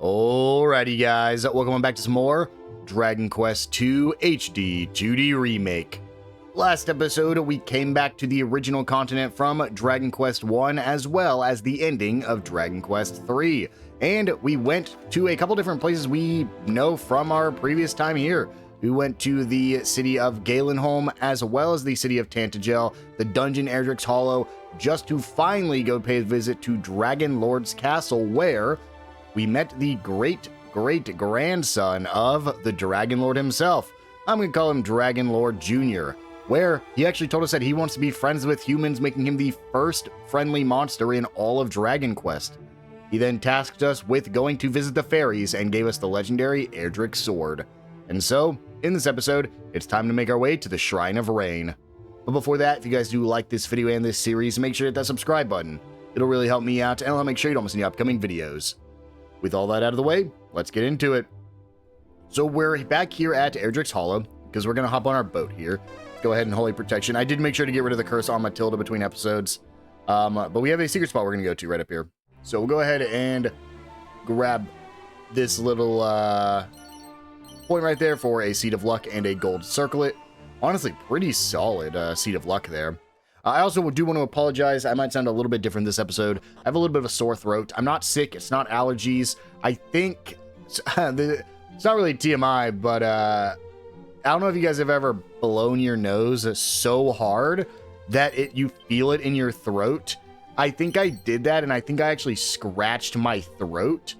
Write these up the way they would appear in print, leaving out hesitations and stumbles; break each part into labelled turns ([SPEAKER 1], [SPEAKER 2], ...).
[SPEAKER 1] Alrighty guys, welcome back to some more Dragon Quest II HD-2D Remake. Last episode, we came back to the original continent from Dragon Quest I as well as the ending of Dragon Quest III. And we went to a couple different places we know from our previous time here. We went to the city of Galenholm as well as the city of Tantagel, the dungeon Erdrick's Hollow, just to finally go pay a visit to Dragon Lord's Castle, where we met the great-great-grandson of the Dragon Lord himself. I'm going to call him Dragon Lord Jr., where he actually told us that he wants to be friends with humans, making him the first friendly monster in all of Dragon Quest. He then tasked us with going to visit the Fairies and gave us the legendary Erdrick sword. And so, in this episode, it's time to make our way to the Shrine of Rain. But before that, if you guys do like this video and this series, make sure to hit that subscribe button. It'll really help me out, and I'll make sure you don't miss any upcoming videos. With all that out of the way, let's get into it. So we're back here at Erdrick's Hollow, because we're going to hop on our boat here. Go ahead and Holy Protection. I did make sure to get rid of the curse on Matilda between episodes. But we have a secret spot we're going to go to right up here. So we'll go ahead and grab this little point right there for a Seed of Luck and a gold circlet. Honestly, pretty solid Seed of Luck there. I also do want to apologize. I might sound a little bit different this episode. I have a little bit of a sore throat. I'm not sick. It's not allergies. I think it's not really TMI, but I don't know if you guys have ever blown your nose so hard that you feel it in your throat. I think I did that, and I think I actually scratched my throat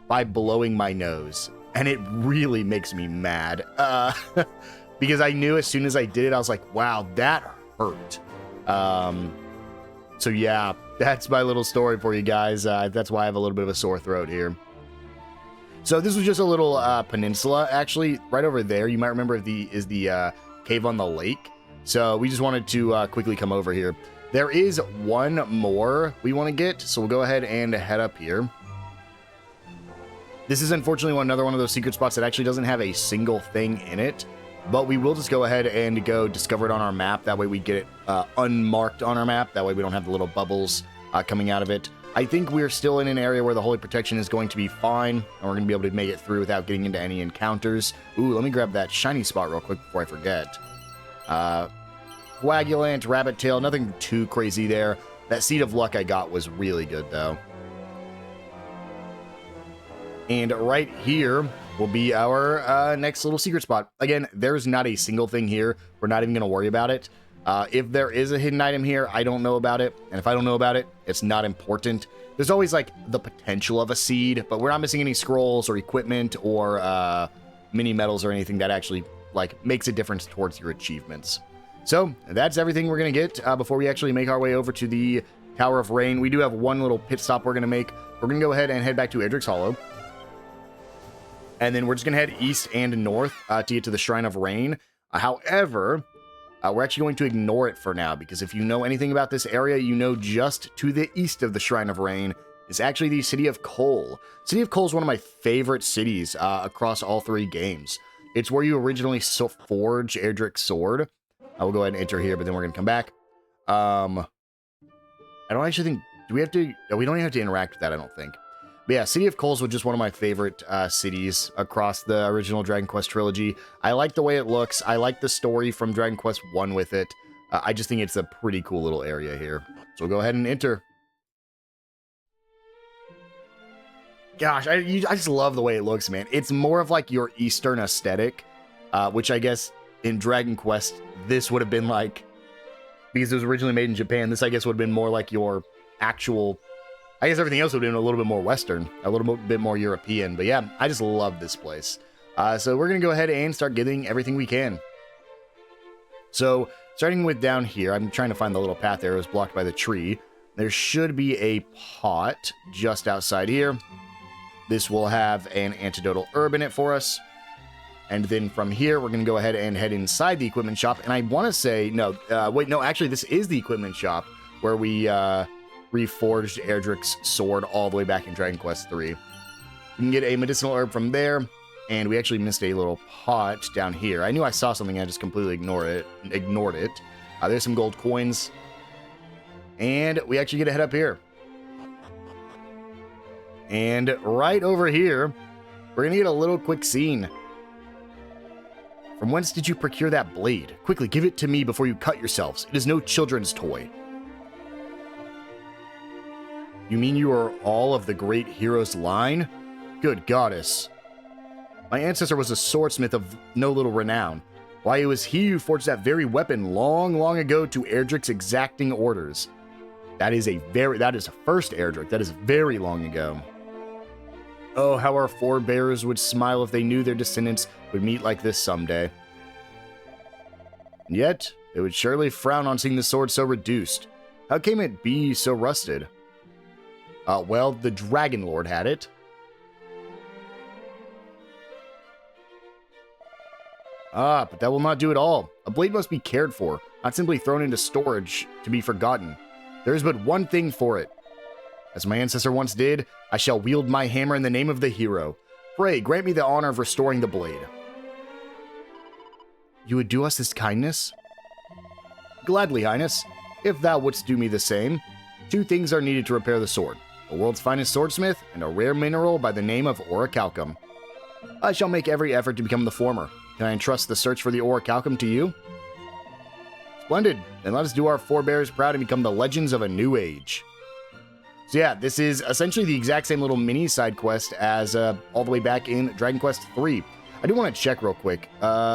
[SPEAKER 1] by blowing my nose, and it really makes me mad because I knew as soon as I did it, I was like, wow, that hurt. So yeah, that's my little story for you guys. That's why I have a little bit of a sore throat here. So this was just a little peninsula, actually, right over there. You might remember is the cave on the lake. So we just wanted to quickly come over here. There is one more we want to get, so we'll go ahead and head up here. This is unfortunately another one of those secret spots that actually doesn't have a single thing in it. But we will just go ahead and go discover it on our map. That way we get it unmarked on our map. That way we don't have the little bubbles coming out of it. I think we're still in an area where the Holy Protection is going to be fine. And we're going to be able to make it through without getting into any encounters. Ooh, let me grab that shiny spot real quick before I forget. Coagulant, Rabbit Tail, nothing too crazy there. That Seed of Luck I got was really good though. And right here will be our next little secret spot. Again, there's not a single thing here. We're not even going to worry about it. If there is a hidden item here, I don't know about it. And if I don't know about it, it's not important. There's always like the potential of a seed, but we're not missing any scrolls or equipment or mini medals or anything that actually like makes a difference towards your achievements. So that's everything we're going to get before we actually make our way over to the Tower of Rain. We do have one little pit stop we're going to make. We're going to go ahead and head back to Erdrick's Hollow. And then we're just going to head east and north to get to the Shrine of Rain. However, we're actually going to ignore it for now, because if you know anything about this area, you know just to the east of the Shrine of Rain is actually the City of Coal. City of Coal is one of my favorite cities across all three games. It's where you originally forged Erdrick's sword. I will go ahead and enter here, but then we're going to come back. I don't actually think... Do we have to... No, we don't even have to interact with that, I don't think. But yeah, City of Coals was just one of my favorite cities across the original Dragon Quest trilogy. I like the way it looks. I like the story from Dragon Quest I with it. I just think it's a pretty cool little area here. So we'll go ahead and enter. Gosh, I just love the way it looks, man. It's more of like your Eastern aesthetic, which I guess in Dragon Quest, this would have been like, because it was originally made in Japan, this I guess would have been more like your actual... I guess everything else would have been a little bit more Western, a little bit more European. But yeah, I just love this place. So we're going to go ahead and start getting everything we can. So starting with down here, I'm trying to find the little path there. It was blocked by the tree. There should be a pot just outside here. This will have an antidotal herb in it for us. And then from here, we're going to go ahead and head inside the equipment shop. And I want to say, no, wait, no, actually, this is the equipment shop where we... reforged Erdrick's sword all the way back in Dragon Quest III. We can get a medicinal herb from there, and we actually missed a little pot down here. I knew I saw something, I just completely ignored it. There's some gold coins, and we actually get to head up here. And right over here, we're gonna get a little quick scene. From whence did you procure that blade? Quickly, give it to me before you cut yourselves. It is no children's toy. You mean you are all of the great hero's line? Good goddess. My ancestor was a swordsmith of no little renown. Why, it was he who forged that very weapon long, long ago to Erdrick's exacting orders. That is a first Erdrick. That is very long ago. Oh, how our forebears would smile if they knew their descendants would meet like this someday. And yet, they would surely frown on seeing the sword so reduced. How came it be so rusted? Well, the Dragon Lord had it. But that will not do it all. A blade must be cared for, not simply thrown into storage to be forgotten. There is but one thing for it. As my ancestor once did, I shall wield my hammer in the name of the hero. Pray, grant me the honor of restoring the blade. You would do us this kindness? Gladly, Highness. If thou wouldst do me the same, 2 things are needed to repair the sword. The world's finest swordsmith, and a rare mineral by the name of orichalcum. I shall make every effort to become the former. Can I entrust the search for the orichalcum to you? Splendid. Then let us do our forebears proud and become the legends of a new age. So yeah, this is essentially the exact same little mini side quest as all the way back in Dragon Quest III. I do want to check real quick.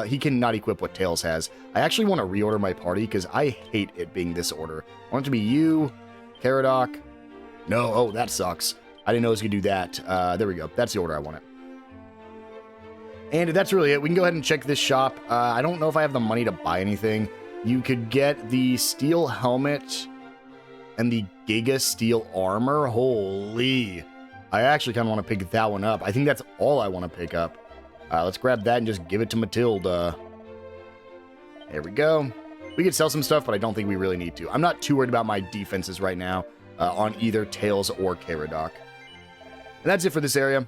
[SPEAKER 1] He cannot equip what Tails has. I actually want to reorder my party because I hate it being this order. I want it to be you, Caradoc. No, oh, that sucks. I didn't know it was going to do that. There we go. That's the order I want it. And that's really it. We can go ahead and check this shop. I don't know if I have the money to buy anything. You could get the steel helmet and the Giga Steel armor. Holy. I actually kind of want to pick that one up. I think that's all I want to pick up. Let's grab that and just give it to Matilda. There we go. We could sell some stuff, but I don't think we really need to. I'm not too worried about my defenses right now on either Tails or Caradoc. And that's it for this area.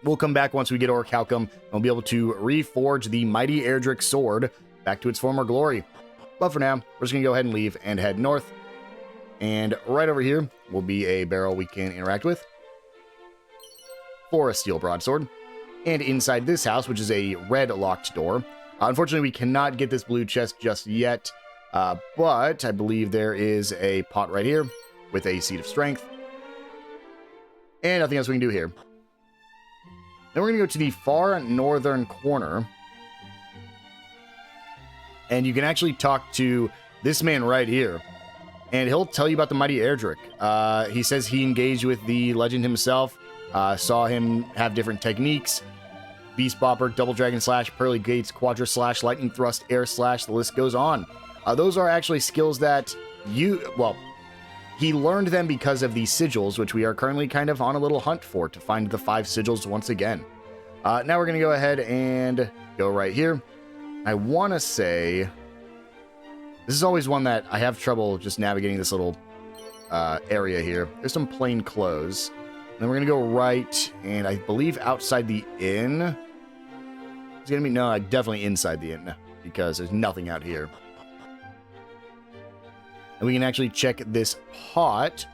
[SPEAKER 1] We'll come back once we get orichalcum, and we'll be able to reforge the mighty Erdrick sword back to its former glory. But for now, we're just going to go ahead and leave and head north. And right over here will be a barrel we can interact with for a steel broadsword. And inside this house, which is a red locked door, unfortunately we cannot get this blue chest just yet, but I believe there is a pot right here with a seed of strength. And nothing else we can do here. Then we're going to go to the far northern corner. And you can actually talk to this man right here. And he'll tell you about the mighty Erdrick. He says he engaged with the legend himself. Saw him have different techniques. Beast Bopper, Double Dragon Slash, Pearly Gates, Quadra Slash, Lightning Thrust, Air Slash, the list goes on. Those are actually skills that he learned them because of these sigils, which we are currently kind of on a little hunt for to find the 5 sigils once again. Now we're going to go ahead and go right here. I want to say, this is always one that I have trouble just navigating this little area here. There's some plain clothes. Then we're going to go right, and I believe outside the inn. It's going to be, no, definitely inside the inn, because there's nothing out here. And we can actually check this pot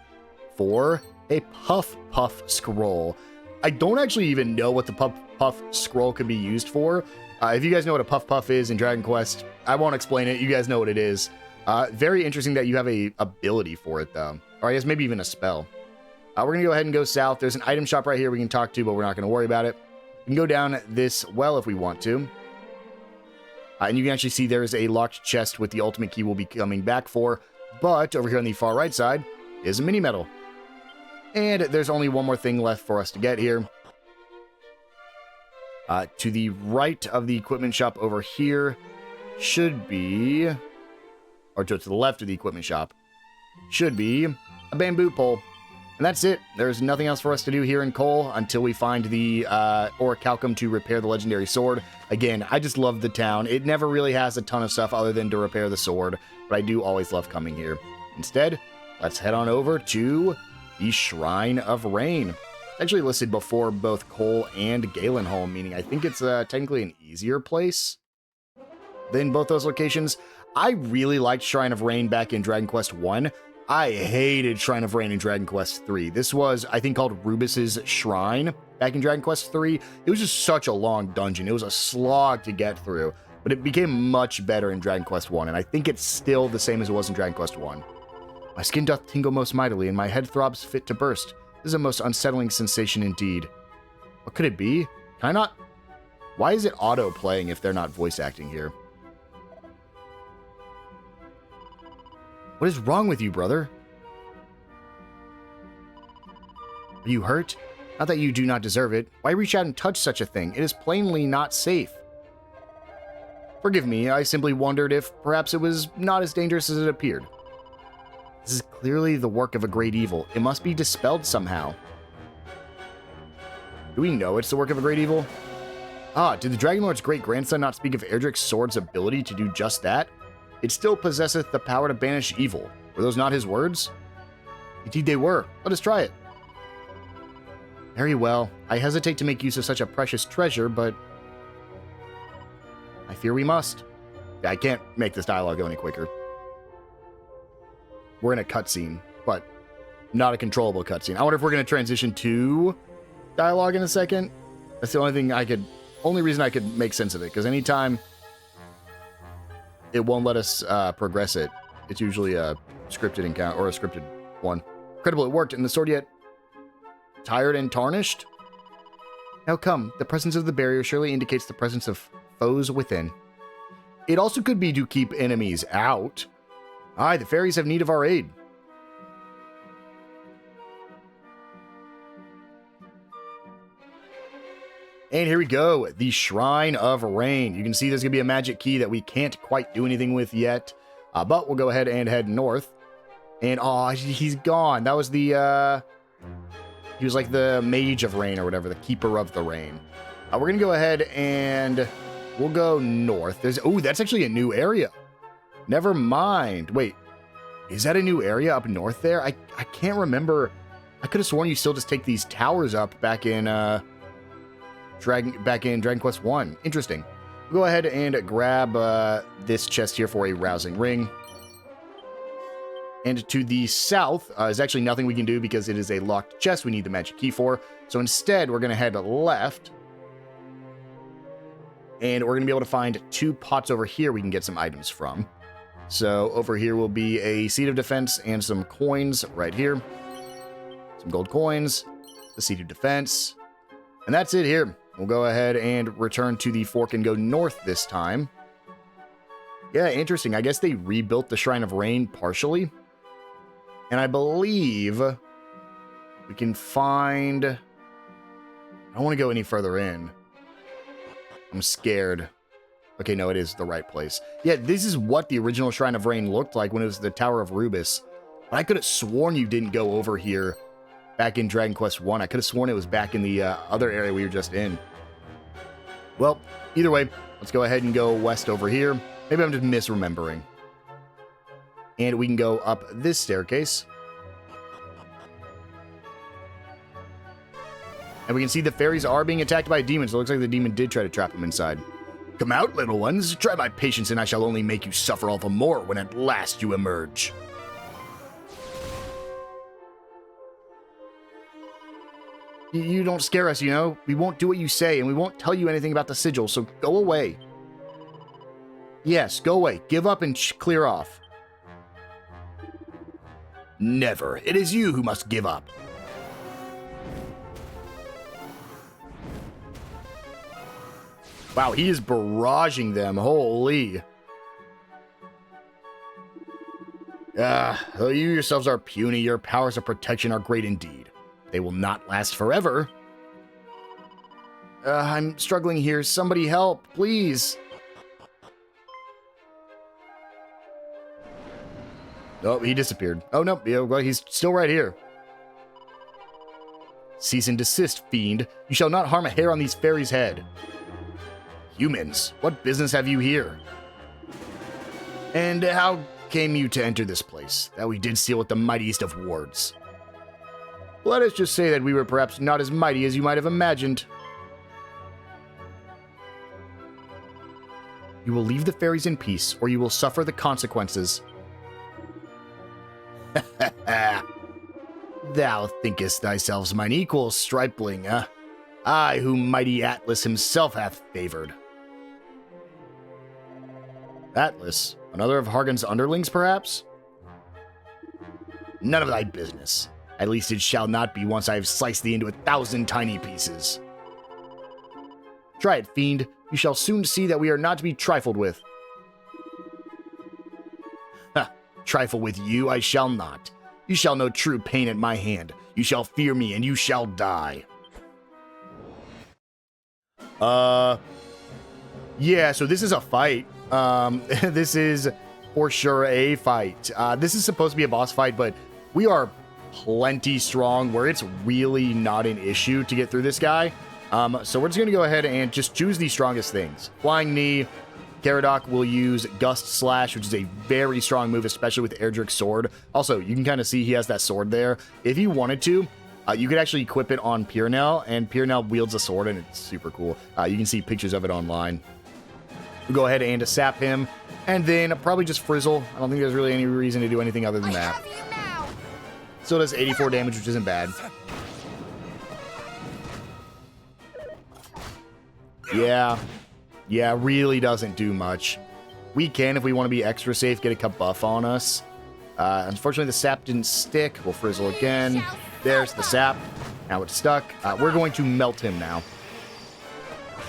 [SPEAKER 1] for a Puff Puff scroll. I don't actually even know what the Puff Puff scroll could be used for. If you guys know what a Puff Puff is in Dragon Quest, I won't explain it. You guys know what it is. Very interesting that you have a ability for it, though. Or I guess maybe even a spell. We're going to go ahead and go south. There's an item shop right here we can talk to, but we're not going to worry about it. We can go down this well if we want to. And you can actually see there's a locked chest with the ultimate key we'll be coming back for. But over here on the far right side is a mini medal. And there's only one more thing left for us to get here. To the right of the equipment shop over here should be, or to the left of the equipment shop, should be a bamboo pole. And that's it. There's nothing else for us to do here in Cole until we find the orichalcum to repair the legendary sword. Again, I just love the town. It never really has a ton of stuff other than to repair the sword, but I do always love coming here. Instead, let's head on over to the Shrine of Rain. It's actually listed before both Cole and Galenholm, meaning I think it's technically an easier place than both those locations. I really liked Shrine of Rain back in Dragon Quest 1. I hated Shrine of Rain in Dragon Quest III. This was, I think, called Rubus's Shrine back in Dragon Quest III. It was just such a long dungeon. It was a slog to get through, but it became much better in Dragon Quest I, and I think it's still the same as it was in Dragon Quest I. My skin doth tingle most mightily, and my head throbs fit to burst. This is a most unsettling sensation indeed. What could it be? Can I not... Why is it auto-playing if they're not voice acting here? What is wrong with you, brother? Are you hurt? Not that you do not deserve it. Why reach out and touch such a thing? It is plainly not safe. Forgive me, I simply wondered if perhaps it was not as dangerous as it appeared. This is clearly the work of a great evil. It must be dispelled somehow. Do we know it's the work of a great evil? Ah, did the Dragon Lord's great-grandson not speak of Erdrick's sword's ability to do just that? It still possesseth the power to banish evil. Were those not his words? Indeed they were. Let us try it. Very well. I hesitate to make use of such a precious treasure, but I fear we must. I can't make this dialogue go any quicker. We're in a cutscene, but not a controllable cutscene. I wonder if we're going to transition to dialogue in a second. That's the only reason I could make sense of it, because anytime it won't let us progress it, it's usually a scripted encounter or a scripted one. Incredible, it worked. And the sword yet tired and tarnished? Now come, the presence of the barrier surely indicates the presence of foes within. It also could be to keep enemies out. Aye, the fairies have need of our aid. And here we go, the Shrine of Rain. You can see there's going to be a magic key that we can't quite do anything with yet. But we'll go ahead and head north. And, oh, he's gone. That was the, he was like the Mage of Rain or whatever, the Keeper of the Rain. We're going to go ahead and we'll go north. Oh, that's actually a new area. Never mind. Wait, is that a new area up north there? I can't remember. I could have sworn you still just take these towers up back in Dragon Quest 1. Interesting. We'll go ahead and grab this chest here for a rousing ring. And to the south is actually nothing we can do because it is a locked chest we need the magic key for. So instead, we're going to head left. And we're going to be able to find 2 pots over here we can get some items from. So over here will be a Seed of Defense and some coins right here. Some gold coins, the Seed of Defense. And that's it here. We'll go ahead and return to the fork and go north this time. Yeah, interesting. I guess they rebuilt the Shrine of Rain partially. And I believe we can find... I don't want to go any further in. I'm scared. Okay, no, it is the right place. Yeah, this is what the original Shrine of Rain looked like when it was the Tower of Rubus. But I could have sworn you didn't go over here back in Dragon Quest 1. I could have sworn it was back in the other area we were just in. Well, either way, let's go ahead and go west over here. Maybe I'm just misremembering. And we can go up this staircase. And we can see the fairies are being attacked by demons. It looks like the demon did try to trap them inside. Come out, little ones. Try my patience, and I shall only make you suffer all the more when at last you emerge. You don't scare us, you know? We won't do what you say, and we won't tell you anything about the sigil, so go away. Yes, go away. Give up and clear off. Never. It is you who must give up. Wow, he is barraging them. Holy. Though you yourselves are puny, your powers of protection are great indeed. They will not last forever. I'm struggling here. Somebody help, please. Oh, he disappeared. Oh, no. Well, he's still right here. Cease and desist, fiend. You shall not harm a hair on these fairies' head. Humans, what business have you here? And how came you to enter this place, that we did steal with the mightiest of wards? Let us just say that we were perhaps not as mighty as you might have imagined. You will leave the fairies in peace, or you will suffer the consequences. Thou thinkest thyself mine equal, stripling, I, whom mighty Atlas himself hath favored. Atlas? Another of Hargon's underlings, perhaps? None of thy business. At least it shall not be once I have sliced thee into 1,000 tiny pieces. Try it, fiend. You shall soon see that we are not to be trifled with. Ha! Trifle with you I shall not. You shall know true pain at my hand. You shall fear me, and you shall die. Yeah, so this is a fight. This is for sure a fight. This is supposed to be a boss fight, but we are plenty strong where it's really not an issue to get through this guy. So we're just going to go ahead and just choose the strongest things. Flying Knee. Caradoc will use Gust Slash, which is a very strong move, especially with Erdrick's sword. Also, you can kind of see he has that sword there. If you wanted to, you could actually equip it on Pyrenel, and Pyrenel wields a sword, and it's super cool. You can see pictures of it online. We'll go ahead and sap him, and then probably just Frizzle. I don't think there's really any reason to do anything other than that. Still does 84 damage, which isn't bad. Yeah, really doesn't do much. We can, if we want to be extra safe, get a cup buff on us. Unfortunately, the sap didn't stick. We'll Frizzle again. There's the sap. Now it's stuck. We're going to melt him now.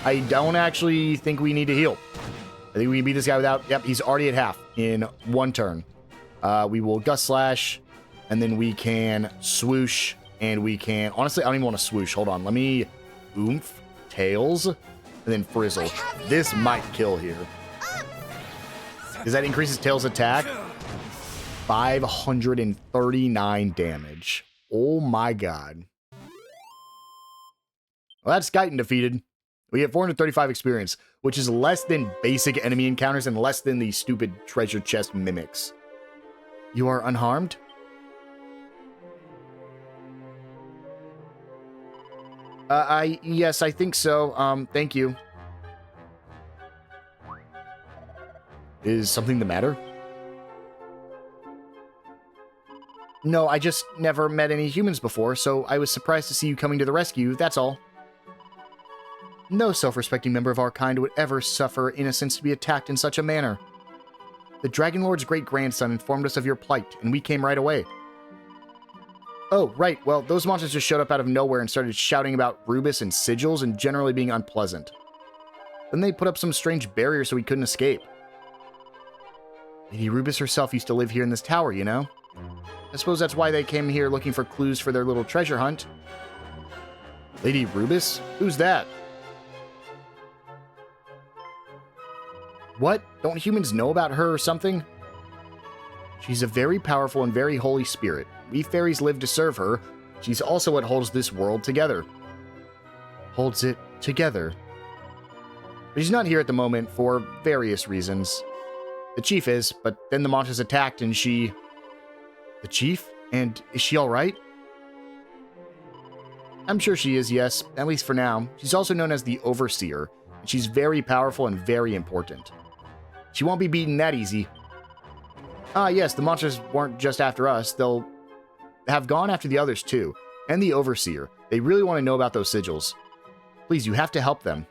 [SPEAKER 1] I don't actually think we need to heal. I think we can beat this guy without... Yep, he's already at half in one turn. We will Gust Slash, and then we can Swoosh, and we can... Honestly, I don't even want to Swoosh. Hold on. Let me Oomph, Tails, and then Frizzle. This might kill here. Does that increase his Tails attack? 539 damage. Oh my god. Well, that's Guyton defeated. We have 435 experience, which is less than basic enemy encounters and less than the stupid treasure chest mimics. You are unharmed? Yes, I think so. Thank you. Is something the matter? No, I just never met any humans before, so I was surprised to see you coming to the rescue, that's all. No self-respecting member of our kind would ever suffer innocence to be attacked in such a manner. The Dragon Lord's great-grandson informed us of your plight, and we came right away. Oh, right, well, those monsters just showed up out of nowhere and started shouting about Rubus and sigils and generally being unpleasant. Then they put up some strange barrier so we couldn't escape. Lady Rubus herself used to live here in this tower, you know? I suppose that's why they came here looking for clues for their little treasure hunt. Lady Rubus? Who's that? What? Don't humans know about her or something? She's a very powerful and very holy spirit. We fairies live to serve her. She's also what holds this world together. Holds it together. But she's not here at the moment for various reasons. The chief is, but then the monsters attacked and she... The chief? And is she alright? I'm sure she is, yes, at least for now. She's also known as the Overseer, and she's very powerful and very important. She won't be beaten that easy. Ah, yes, the monsters weren't just after us. They'll have gone after the others too, and the Overseer. They really want to know about those sigils. Please, you have to help them.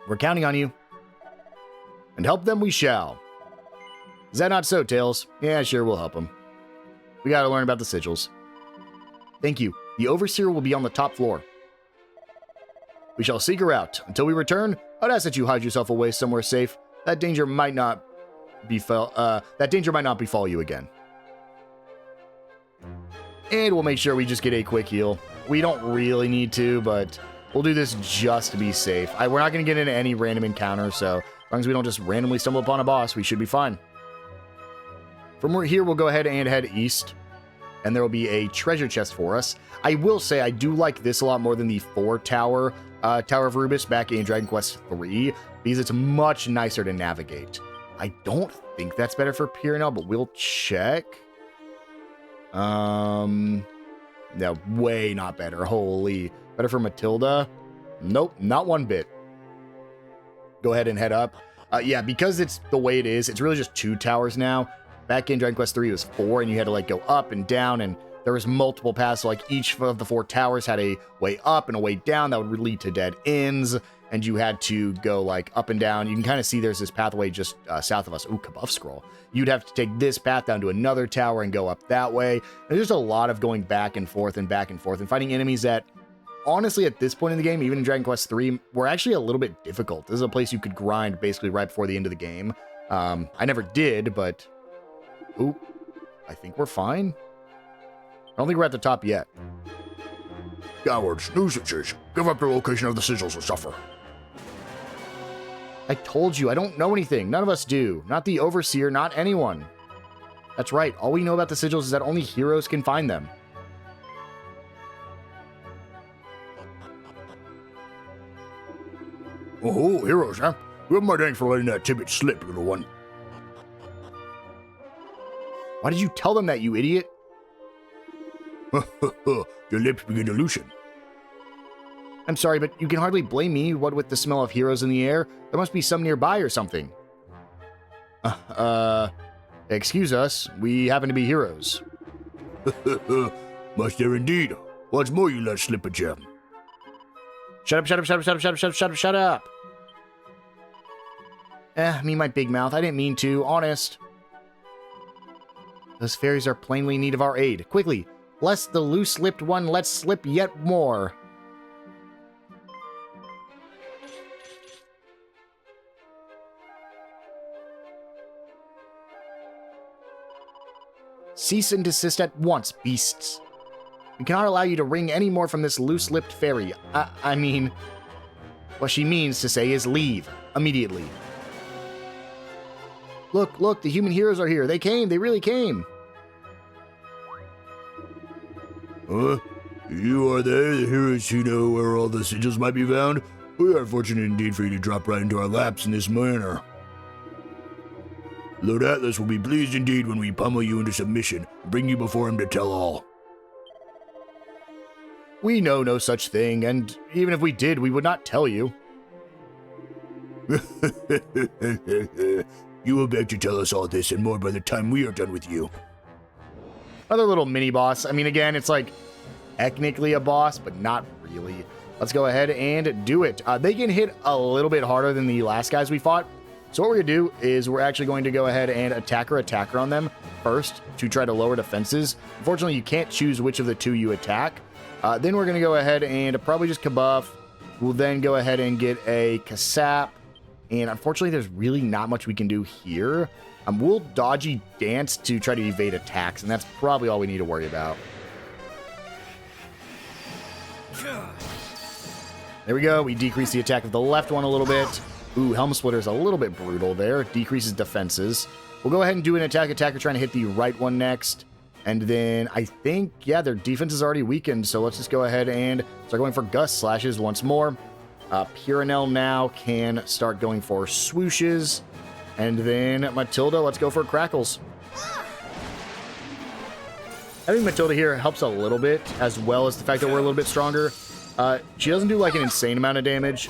[SPEAKER 1] We're counting on you. And help them we shall. Is that not so, Tails? Yeah, sure, we'll help them. We gotta learn about the sigils. Thank you. The Overseer will be on the top floor. We shall seek her out. Until we return, I'd ask that you hide yourself away somewhere safe. That danger might not befall you again. And we'll make sure we just get a quick heal. We don't really need to, but we'll do this just to be safe. We're not going to get into any random encounter, so as long as we don't just randomly stumble upon a boss, we should be fine. From here, we'll go ahead and head east, and there will be a treasure chest for us. I will say I do like this a lot more than the 4-tower Tower of Rubus back in Dragon Quest III, because it's much nicer to navigate. I don't think that's better for Pyrenel, but we'll check. No, way not better. Holy. Better for Matilda? Nope, not one bit. Go ahead and head up. Yeah, because it's the way it is, it's really just 2 towers now. back in Dragon Quest 3, it was 4, and you had to like go up and down, and there was multiple paths. So, like each of the 4 towers had a way up and a way down that would lead to dead ends, and you had to go like up and down. You can kind of see there's this pathway just south of us. Ooh, Kabuff Scroll. You'd have to take this path down to another tower and go up that way. And there's just a lot of going back and forth and finding enemies that, honestly, at this point in the game, even in Dragon Quest 3, were actually a little bit difficult. This is a place you could grind basically right before the end of the game. I never did, but... Ooh, I think we're fine. I don't think we're at the top yet.
[SPEAKER 2] Cowards, nuisances, give up the location of the sigils or suffer.
[SPEAKER 1] I told you, I don't know anything. None of us do. Not the Overseer, not anyone. That's right. All we know about the sigils is that only heroes can find them.
[SPEAKER 2] Oh, heroes, huh? You have my thanks for letting that tidbit slip, little one.
[SPEAKER 1] Why did you tell them that, you idiot?
[SPEAKER 2] Your lips begin to loosen.
[SPEAKER 1] I'm sorry, but you can hardly blame me, what with the smell of heroes in the air. There must be some nearby or something. Excuse us, we happen to be heroes.
[SPEAKER 2] Must there indeed. Once more you let slip a gem.
[SPEAKER 1] Shut up. Me and my big mouth, I didn't mean to, honest. Those fairies are plainly in need of our aid. Quickly, lest the loose-lipped one lets slip yet more. Cease and desist at once, beasts. We cannot allow you to wring any more from this loose-lipped fairy. I mean, what she means to say is leave, immediately. Look, the human heroes are here. They came, they really came.
[SPEAKER 2] You are the heroes who know where all the sigils might be found? We are fortunate indeed for you to drop right into our laps in this manner. Lord Atlas will be pleased indeed when we pummel you into submission and bring you before him to tell all.
[SPEAKER 1] We know no such thing, and even if we did, we would not tell you.
[SPEAKER 2] You will beg to tell us all this and more by the time we are done with you.
[SPEAKER 1] Another little mini-boss. I mean, again, it's like technically a boss, but not really. Let's go ahead and do it. They can hit a little bit harder than the last guys we fought. So what we're going to do is we're actually going to go ahead and attacker on them first to try to lower defenses. Unfortunately, you can't choose which of the two you attack. Then we're going to go ahead and probably just Kabuff. We'll then go ahead and get a Kasap. And unfortunately, there's really not much we can do here. We'll dodgy dance to try to evade attacks, and that's probably all we need to worry about. There we go. We decrease the attack of the left one a little bit. Ooh, Helm Splitter's a little bit brutal there. Decreases defenses. We'll go ahead and do an attacker trying to hit the right one next. And then I think, yeah, their defense is already weakened, so let's just go ahead and start going for Gust Slashes once more. Piranel now can start going for swooshes. And then Matilda, let's go for Crackles. I think Matilda here helps a little bit, as well as the fact that we're a little bit stronger. She doesn't do like an insane amount of damage,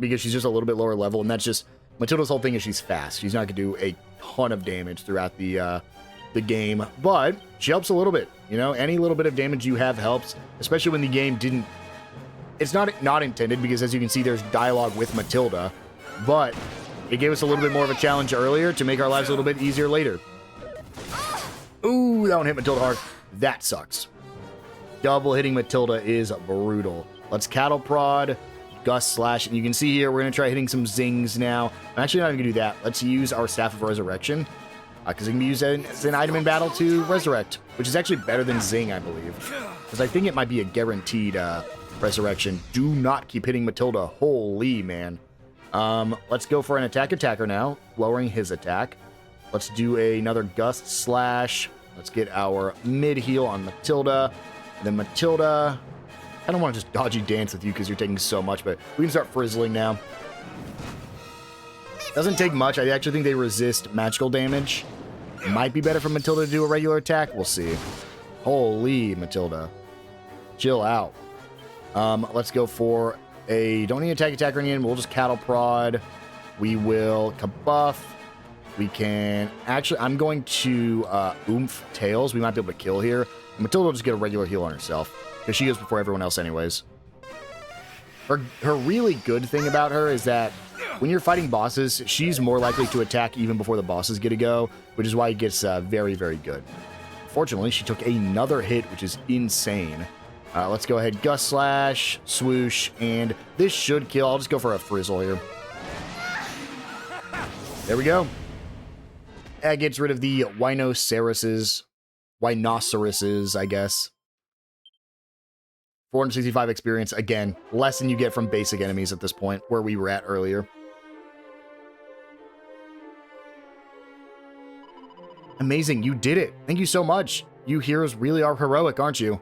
[SPEAKER 1] because she's just a little bit lower level, and that's just... Matilda's whole thing is she's fast. She's not going to do a ton of damage throughout the game, but she helps a little bit. You know, any little bit of damage you have helps, especially when the game didn't... It's not intended, because as you can see, there's dialogue with Matilda, but it gave us a little bit more of a challenge earlier to make our lives a little bit easier later. Ooh, that one hit Matilda hard. That sucks. Double hitting Matilda is brutal. Let's Cattle Prod, Gust Slash, and you can see here we're going to try hitting some zings now. I'm actually not even going to do that. Let's use our Staff of Resurrection, because it can be used as an item in battle to resurrect, which is actually better than Zing, I believe, because I think it might be a guaranteed resurrection. Do not keep hitting Matilda. Holy man. Let's go for an attacker now, lowering his attack. Let's do another Gust Slash. Let's get our mid heal on Matilda. And then Matilda, I don't want to just dodgy dance with you because you're taking so much, but we can start frizzling now. Doesn't take much. I actually think they resist magical damage. It might be better for Matilda to do a regular attack. We'll see. Holy Matilda. Chill out. Let's go for a... Don't need attacker in. We'll just Cattle Prod. We will Kabuff. We can... Actually, I'm going to oomph Tails. We might be able to kill here. Matilda will just get a regular heal on herself, because she goes before everyone else anyways. Her really good thing about her is that when you're fighting bosses, she's more likely to attack even before the bosses get to go, which is why it gets very, very good. Fortunately, she took another hit, which is insane. Let's go ahead, Gust Slash, Swoosh, and this should kill. I'll just go for a Frizzle here. There we go. That gets rid of the Rhinoceroses, I guess. 465 experience, again, less than you get from basic enemies at this point, where we were at earlier. Amazing, you did it. Thank you so much. You heroes really are heroic, aren't you?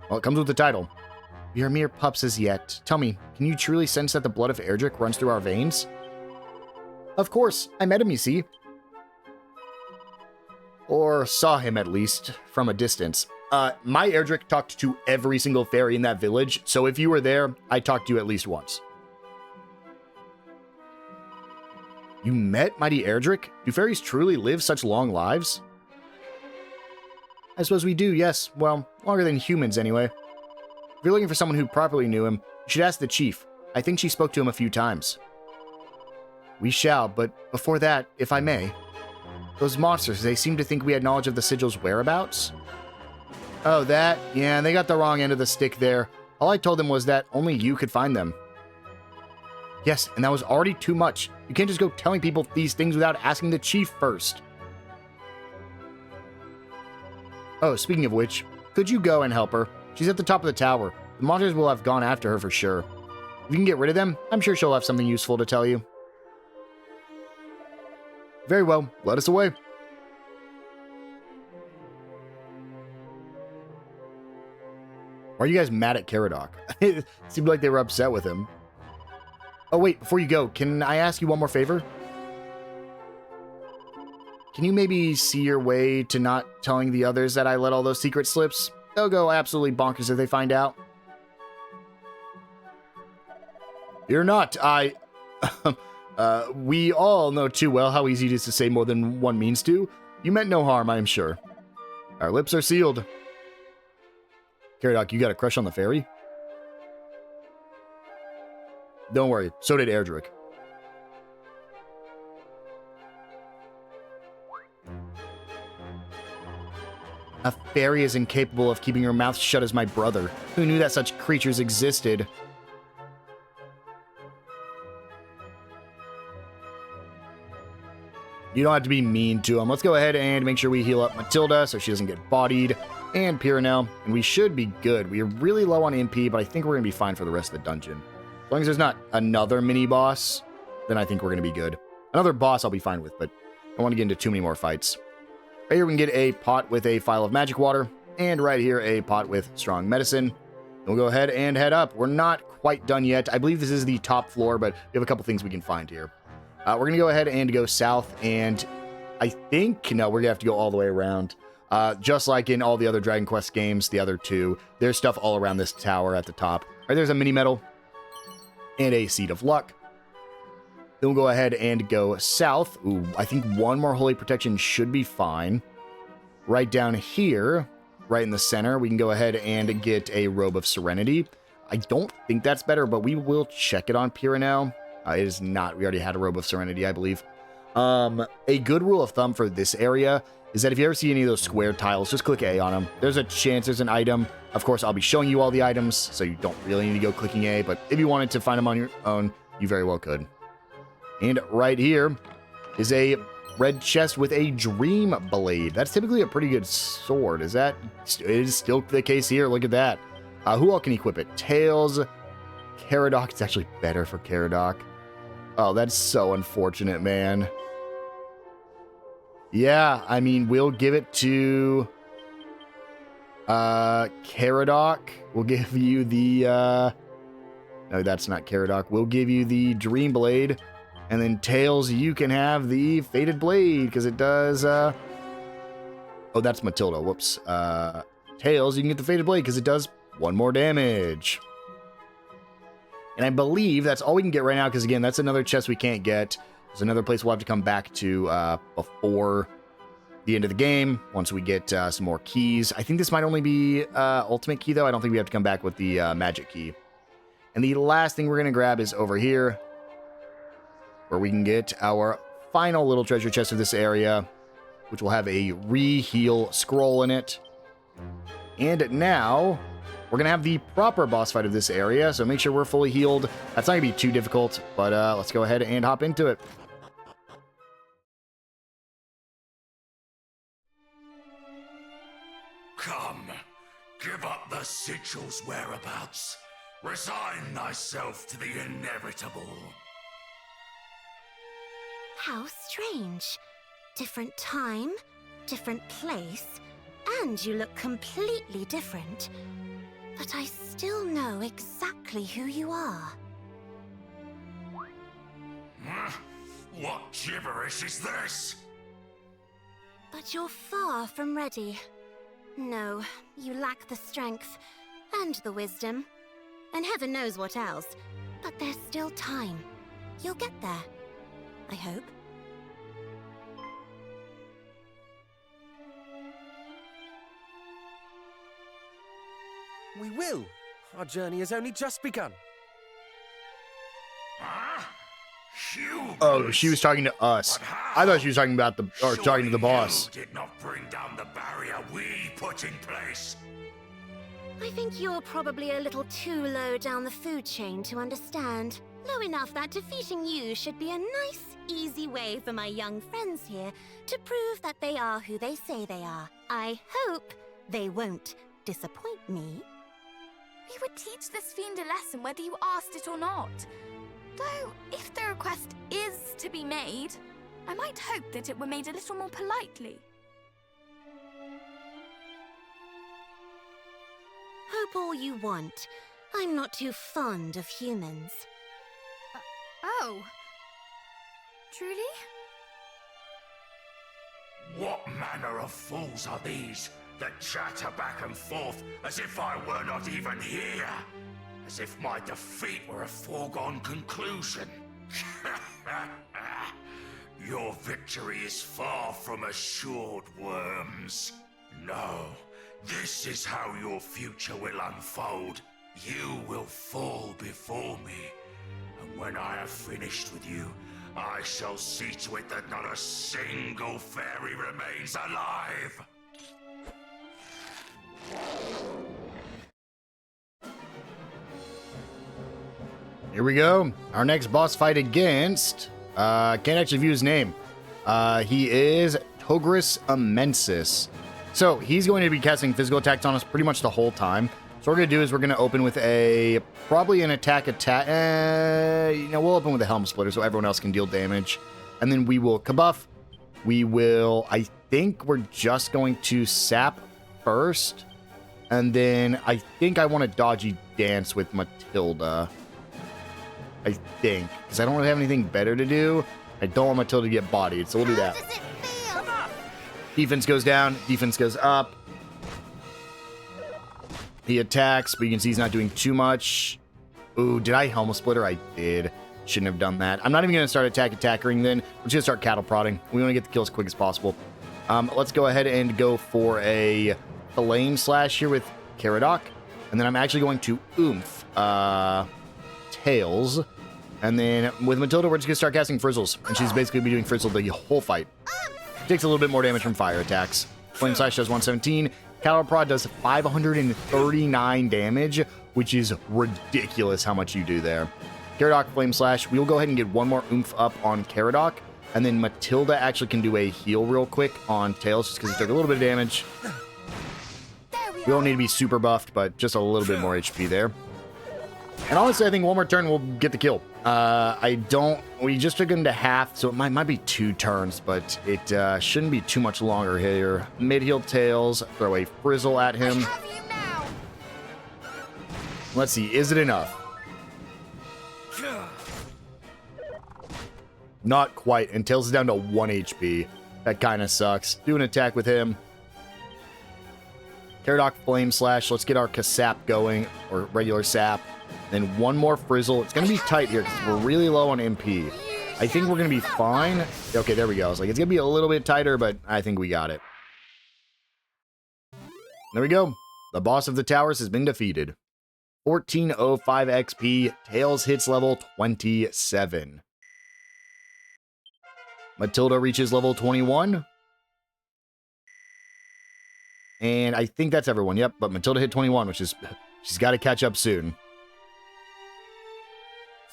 [SPEAKER 1] Well, it comes with the title. We are mere pups as yet. Tell me, can you truly sense that the blood of Erdrick runs through our veins? Of course, I met him, you see. Or saw him, at least, from a distance. My Erdrick talked to every single fairy in that village, so if you were there, I talked to you at least once. You met mighty Erdrick? Do fairies truly live such long lives? I suppose we do, yes. Well, longer than humans, anyway. If you're looking for someone who properly knew him, you should ask the chief. I think she spoke to him a few times. We shall, but before that, if I may. Those monsters, they seem to think we had knowledge of the sigil's whereabouts? Oh, that? Yeah, they got the wrong end of the stick there. All I told them was that only you could find them. Yes, and that was already too much. You can't just go telling people these things without asking the chief first. Oh, speaking of which, could you go and help her? She's at the top of the tower. The monsters will have gone after her for sure. If you can get rid of them, I'm sure she'll have something useful to tell you. Very well, let us away. Why are you guys mad at Caradoc? It seemed like they were upset with him. Oh wait, before you go, can I ask you one more favor? Can you maybe see your way to not telling the others that I let all those secret slips? They'll go absolutely bonkers if they find out. You're not, we all know too well how easy it is to say more than one means to. You meant no harm, I am sure. Our lips are sealed. Caradoc, you got a crush on the fairy? Don't worry, so did Erdrick. A fairy is incapable of keeping her mouth shut as my brother. Who knew that such creatures existed? You don't have to be mean to him. Let's go ahead and make sure we heal up Matilda so she doesn't get bodied. And Piranel, and we should be good. We are really low on MP, but I think we're going to be fine for the rest of the dungeon. As long as there's not another mini-boss, then I think we're going to be good. Another boss I'll be fine with, but I don't want to get into too many more fights. Right here we can get a pot with a phial of magic water, and right here a pot with strong medicine. We'll go ahead and head up. We're not quite done yet. I believe this is the top floor, but we have a couple things we can find here. We're going to go ahead and go south, and I think, no, we're going to have to go all the way around. Just like in all the other Dragon Quest games, the other two, there's stuff all around this tower at the top. Right, there's a mini medal and a seed of luck. Then we'll go ahead and go south. Ooh, I think one more holy protection should be fine. Right down here, right in the center, we can go ahead and get a robe of serenity. I don't think that's better, but we will check it on Piranel. It is not. We already had a robe of serenity, I believe. A good rule of thumb for this area is that if you ever see any of those square tiles, just click A on them. There's a chance there's an item. Of course, I'll be showing you all the items, so you don't really need to go clicking A, but if you wanted to find them on your own, you very well could. And right here is a red chest with a dream blade. That's typically a pretty good sword. Is that? It is still the case here. Look at that. Who all can equip it? Tails, Caradoc. It's actually better for Caradoc. Oh, that's so unfortunate, man. Yeah, I mean, we'll give it to Caradoc. We'll give you the no, that's not Caradoc. We'll give you the Dream Blade. And then Tails, you can have the Fated Blade, because it does oh, that's Matilda. Whoops. Tails, you can get the Fated Blade because it does 1 more damage. And I believe that's all we can get right now, because again, that's another chest we can't get. There's another place we'll have to come back to before the end of the game, once we get some more keys. I think this might only be ultimate key, though. I don't think we have to come back with the magic key. And the last thing we're going to grab is over here, where we can get our final little treasure chest of this area, which will have a re-heal scroll in it. And now, we're going to have the proper boss fight of this area, so make sure we're fully healed. That's not going to be too difficult, but let's go ahead and hop into it.
[SPEAKER 3] Come, give up the sigil's whereabouts. Resign thyself to the inevitable.
[SPEAKER 4] How strange. Different time, different place, and you look completely different. But I still know exactly who you are.
[SPEAKER 3] What gibberish is this?
[SPEAKER 4] But you're far from ready. No, you lack the strength, and the wisdom, and heaven knows what else. But there's still time. You'll get there. I hope.
[SPEAKER 5] We will. Our journey has only just begun.
[SPEAKER 3] Huh? Humans?
[SPEAKER 1] Oh, she was talking to us. I thought she was talking about talking to the boss.
[SPEAKER 3] You did not bring down the barrier we put in place.
[SPEAKER 4] I think you're probably a little too low down the food chain to understand. Low enough that defeating you should be a nice, easy way for my young friends here to prove that they are who they say they are. I hope they won't disappoint me.
[SPEAKER 6] We would teach this fiend a lesson whether you asked it or not. Though, if the request is to be made, I might hope that it were made a little more politely.
[SPEAKER 4] Hope all you want. I'm not too fond of humans.
[SPEAKER 6] Oh. Truly?
[SPEAKER 3] What manner of fools are these that chatter back and forth as if I were not even here? As if my defeat were a foregone conclusion. Your victory is far from assured, worms. No, this is how your future will unfold. You will fall before me, and when I have finished with you, I shall see to it that not a single fairy remains alive.
[SPEAKER 1] Here we go. Our next boss fight against... can't actually view his name. He is Togris Immensis. So, he's going to be casting physical attacks on us pretty much the whole time. So what we're going to do is we're going to open with probably an attack. We'll open with a Helm Splitter so everyone else can deal damage. And then we will kabuff. I think we're just going to sap first. And then I think I want to dodgy dance with Matilda. I think. Because I don't really have anything better to do. I don't want Matilda to get bodied, so we'll do that.
[SPEAKER 4] How does it feel?
[SPEAKER 1] Defense goes down. Defense goes up. He attacks, but you can see he's not doing too much. Ooh, did I Helm Splitter? I did. Shouldn't have done that. I'm not even going to start attacking then. We're just going to start cattle prodding. We want to get the kill as quick as possible. Let's go ahead and go for a Flame Slash here with Caradoc. And then I'm actually going to Oomph Tails. And then with Matilda, we're just going to start casting Frizzles. And she's basically going to be doing Frizzle the whole fight. Takes a little bit more damage from fire attacks. Flame Slash does 117. Cattle Prod does 539 damage, which is ridiculous how much you do there. Caradoc, Flame Slash. We will go ahead and get one more oomph up on Caradoc. And then Matilda actually can do a heal real quick on Tails, just because he took a little bit of damage. We don't need to be super buffed, but just a little bit more HP there. And honestly, I think one more turn we'll get the kill. We just took him to half, so it might be 2 turns, but it shouldn't be too much longer here. Mid-heal Tails, throw a Frizzle at him.
[SPEAKER 6] I have you now.
[SPEAKER 1] Let's see, is it enough? Not quite, and Tails is down to 1 HP. That kind of sucks. Do an attack with him. Caradoc, Flame Slash. Let's get our Kasap going, or regular Sap. Then one more Frizzle. It's going to be tight here because we're really low on MP. I think we're going to be fine. Okay, there we go. It's like, it's going to be a little bit tighter, but I think we got it. There we go. The boss of the towers has been defeated. 1405 XP. Tails hits level 27. Matilda reaches level 21. And I think that's everyone. Yep, but Matilda hit 21, which is... she's got to catch up soon.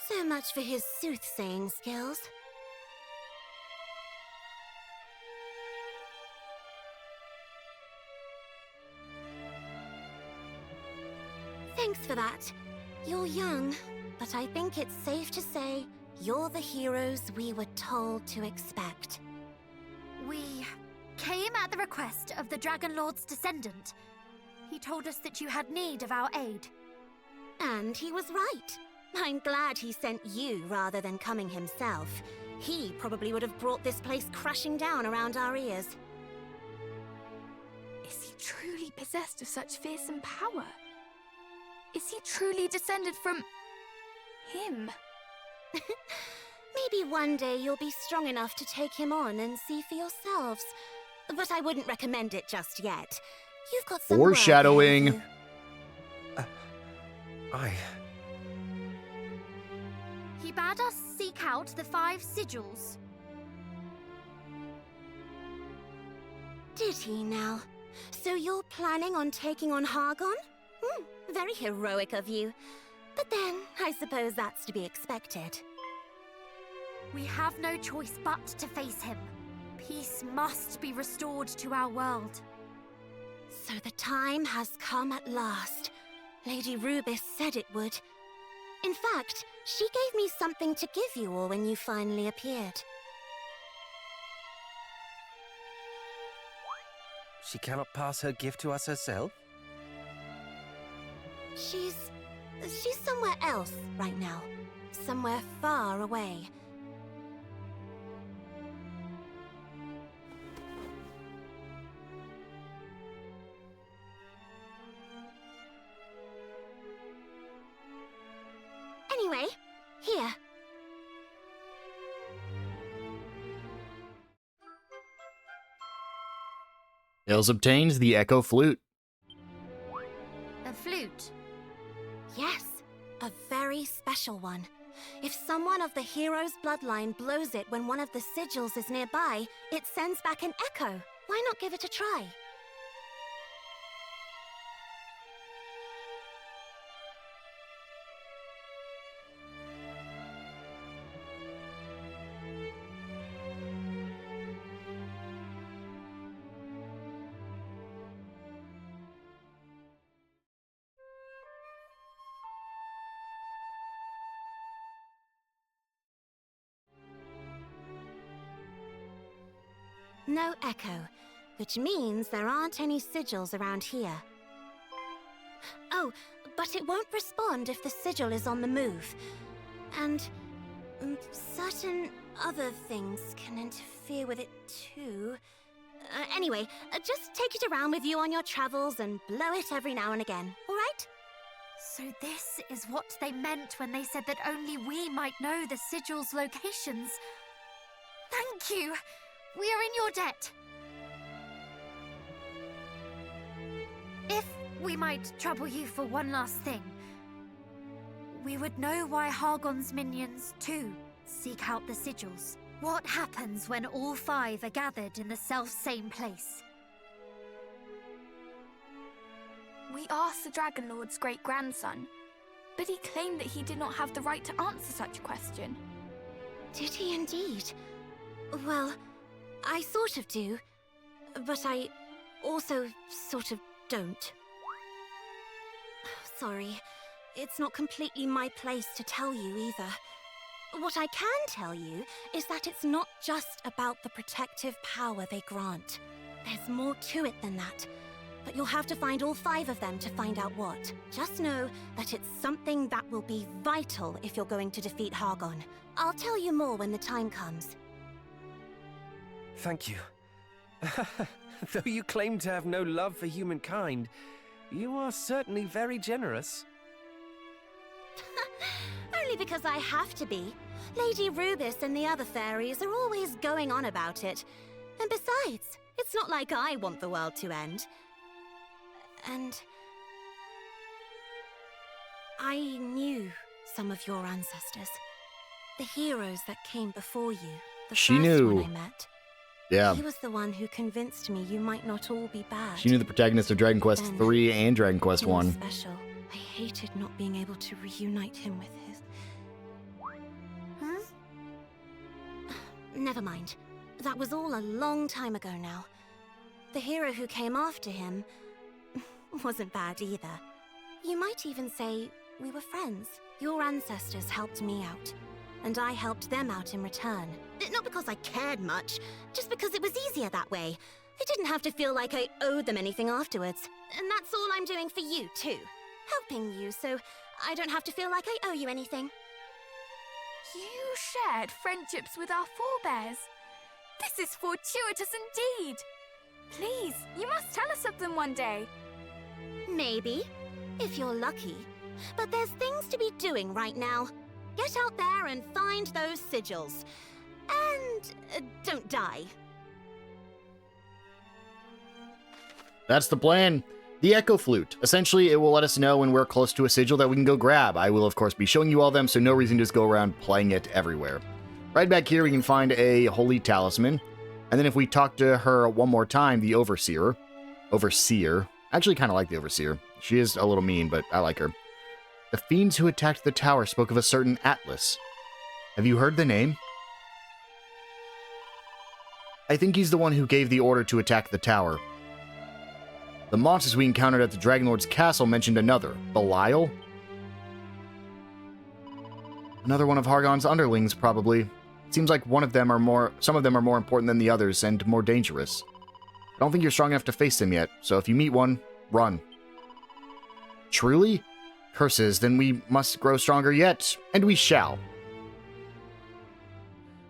[SPEAKER 4] So much for his soothsaying skills. Thanks for that. You're young, but I think it's safe to say you're the heroes we were told to expect.
[SPEAKER 7] We came at the request of the Dragon Lord's descendant. He told us that you had need of our aid.
[SPEAKER 4] And he was right. I'm glad he sent you rather than coming himself. He probably would have brought this place crashing down around our ears.
[SPEAKER 6] Is he truly possessed of such fearsome power? Is he truly descended from... him?
[SPEAKER 4] Maybe one day you'll be strong enough to take him on and see for yourselves. But I wouldn't recommend it just yet. You've got some work ahead of
[SPEAKER 1] Foreshadowing.
[SPEAKER 4] you.
[SPEAKER 7] He bade us seek out the 5 sigils.
[SPEAKER 4] Did he now? So you're planning on taking on Hargon? Very heroic of you. But then, I suppose that's to be expected.
[SPEAKER 7] We have no choice but to face him. Peace must be restored to our world.
[SPEAKER 4] So the time has come at last. Lady Rubis said it would. In fact, she gave me something to give you all when you finally appeared.
[SPEAKER 5] She cannot pass her gift to us herself?
[SPEAKER 4] She's somewhere else right now. Somewhere far away. Anyway, here.
[SPEAKER 1] Tails obtains the Echo Flute.
[SPEAKER 7] A flute.
[SPEAKER 4] Yes, a very special one. If someone of the hero's bloodline blows it when one of the sigils is nearby, it sends back an echo. Why not give it a try? No echo, which means there aren't any sigils around here. Oh, but it won't respond if the sigil is on the move. And certain other things can interfere with it too. Anyway, just take it around with you on your travels and blow it every now and again, alright?
[SPEAKER 7] So this is what they meant when they said that only we might know the sigil's locations. Thank you! We are in your debt. If we might trouble you for one last thing, we would know why Hargon's minions, too, seek out the sigils. What happens when all 5 are gathered in the self-same place?
[SPEAKER 6] We asked the Dragon Lord's great-grandson, but he claimed that he did not have the right to answer such a question.
[SPEAKER 4] Did he indeed? Well, I sort of do, but I also sort of don't. Sorry, it's not completely my place to tell you either. What I can tell you is that it's not just about the protective power they grant. There's more to it than that, but you'll have to find all 5 of them to find out what. Just know that it's something that will be vital if you're going to defeat Hargon. I'll tell you more when the time comes.
[SPEAKER 5] Thank you. Though you claim to have no love for humankind, you are certainly very generous.
[SPEAKER 4] Only because I have to be. Lady Rubis and the other fairies are always going on about it. And besides, it's not like I want the world to end. And I knew some of your ancestors. The heroes that came before you. The
[SPEAKER 1] She
[SPEAKER 4] first
[SPEAKER 1] knew.
[SPEAKER 4] one I met.
[SPEAKER 1] Yeah.
[SPEAKER 4] He was the one who convinced me you might not all be bad.
[SPEAKER 1] She knew the protagonist of Dragon Quest
[SPEAKER 4] Then,
[SPEAKER 1] 3 and Dragon Quest
[SPEAKER 4] he was
[SPEAKER 1] 1.
[SPEAKER 4] special. I hated not being able to reunite him with his... Never mind. That was all a long time ago now. The hero who came after him wasn't bad either. You might even say we were friends. Your ancestors helped me out, and I helped them out in return. Not because I cared much, just because it was easier that way. I didn't have to feel like I owed them anything afterwards. And that's all I'm doing for you, too. Helping you, so I don't have to feel like I owe you anything.
[SPEAKER 6] You shared friendships with our forebears. This is fortuitous indeed. Please, you must tell us of them one day.
[SPEAKER 4] Maybe, if you're lucky. But there's things to be doing right now. Get out there and find those sigils. And don't die.
[SPEAKER 1] That's the plan. The Echo Flute. Essentially, it will let us know when we're close to a sigil that we can go grab. I will, of course, be showing you all of them, so no reason to just go around playing it everywhere. Right back here, we can find a Holy Talisman. And then if we talk to her one more time, the Overseer. I actually kind of like the Overseer. She is a little mean, but I like her. The fiends who attacked the tower spoke of a certain Atlas. Have you heard the name? I think he's the one who gave the order to attack the tower. The monsters we encountered at the Dragon Lord's castle mentioned another, Belial? Another one of Hargon's underlings, probably. It seems like some of them are more important than the others and more dangerous. I don't think you're strong enough to face them yet, so if you meet one, run. Truly? Curses, then we must grow stronger yet, and we shall.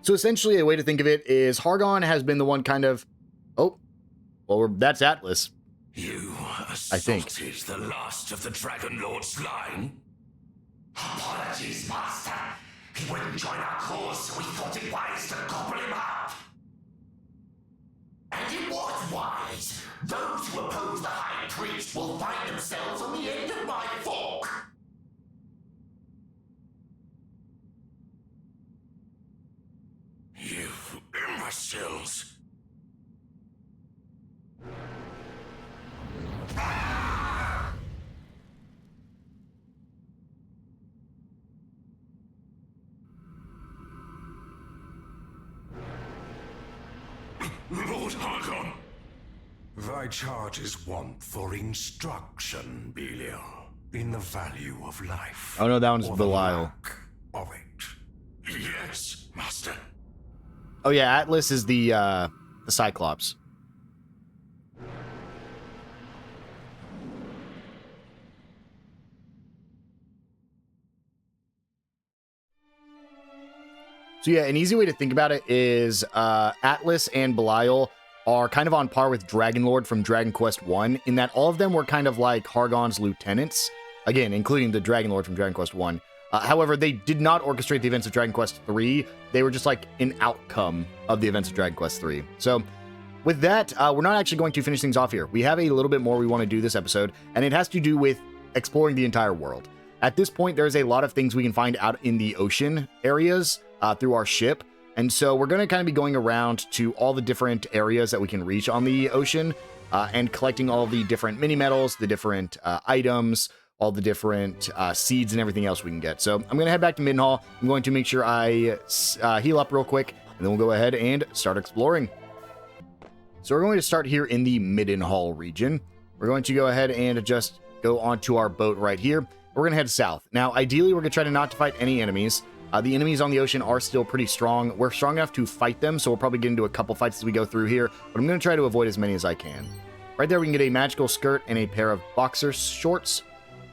[SPEAKER 1] So essentially, a way to think of it is Hargon has been the one kind of... Oh, well, that's Atlas.
[SPEAKER 3] You
[SPEAKER 1] think.
[SPEAKER 3] assaulted the last of the Dragon Lord's line? Apologies, Master. He wouldn't join our cause, so we thought it wise to gobble him up. And it was wise. Those who oppose the High Priest will find themselves on the end of my fork. You imbeciles. Lord Hargon! Thy charge is want for instruction, Belial, in the value of life.
[SPEAKER 1] Oh no, that one's
[SPEAKER 3] or the
[SPEAKER 1] Belial.
[SPEAKER 3] lack of it. Yes, Master.
[SPEAKER 1] Oh yeah, Atlas is the Cyclops. So yeah, an easy way to think about it is Atlas and Belial are kind of on par with Dragonlord from Dragon Quest 1, in that all of them were kind of like Hargon's lieutenants, again, including the Dragonlord from Dragon Quest 1. However, they did not orchestrate the events of Dragon Quest 3. They were just like an outcome of the events of Dragon Quest 3. So with that, we're not actually going to finish things off here. We have a little bit more we want to do this episode, and it has to do with exploring the entire world. At this point, there's a lot of things we can find out in the ocean areas through our ship. And so we're going to kind of be going around to all the different areas that we can reach on the ocean and collecting all the different mini metals, the different items, all the different seeds and everything else we can get. So I'm going to head back to Middenhall. I'm going to make sure I heal up real quick, and then we'll go ahead and start exploring. So we're going to start here in the Middenhall region. We're going to go ahead and just go onto our boat right here. We're going to head south. Now, ideally, we're going to try to not to fight any enemies. The enemies on the ocean are still pretty strong. We're strong enough to fight them, so we'll probably get into a couple fights as we go through here, but I'm going to try to avoid as many as I can. Right there, we can get a magical skirt and a pair of boxer shorts.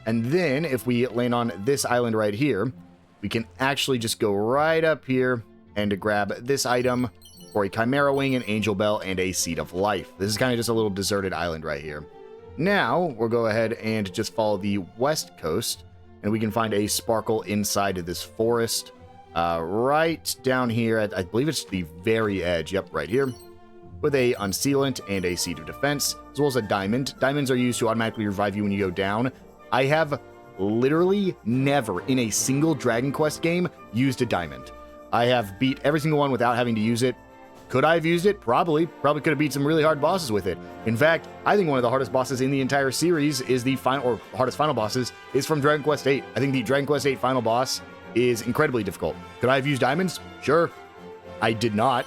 [SPEAKER 1] And then, if we land on this island right here, we can actually just go right up here and to grab this item for a Chimera Wing, an Angel Bell, and a Seed of Life. This is kind of just a little deserted island right here. Now, we'll go ahead and just follow the west coast and we can find a sparkle inside of this forest. Right down here at, I believe it's the very edge, yep, right here, with a unsealant and a seed of defense, as well as a diamond. Diamonds are used to automatically revive you when you go down. I have literally never in a single Dragon Quest game used a diamond. I have beat every single one without having to use it. Could I have used it? Probably. Probably could have beat some really hard bosses with it. In fact, I think one of the hardest bosses in the entire series is the final, or hardest final bosses, is from Dragon Quest VIII. I think the Dragon Quest VIII final boss is incredibly difficult. Could I have used diamonds? Sure. I did not.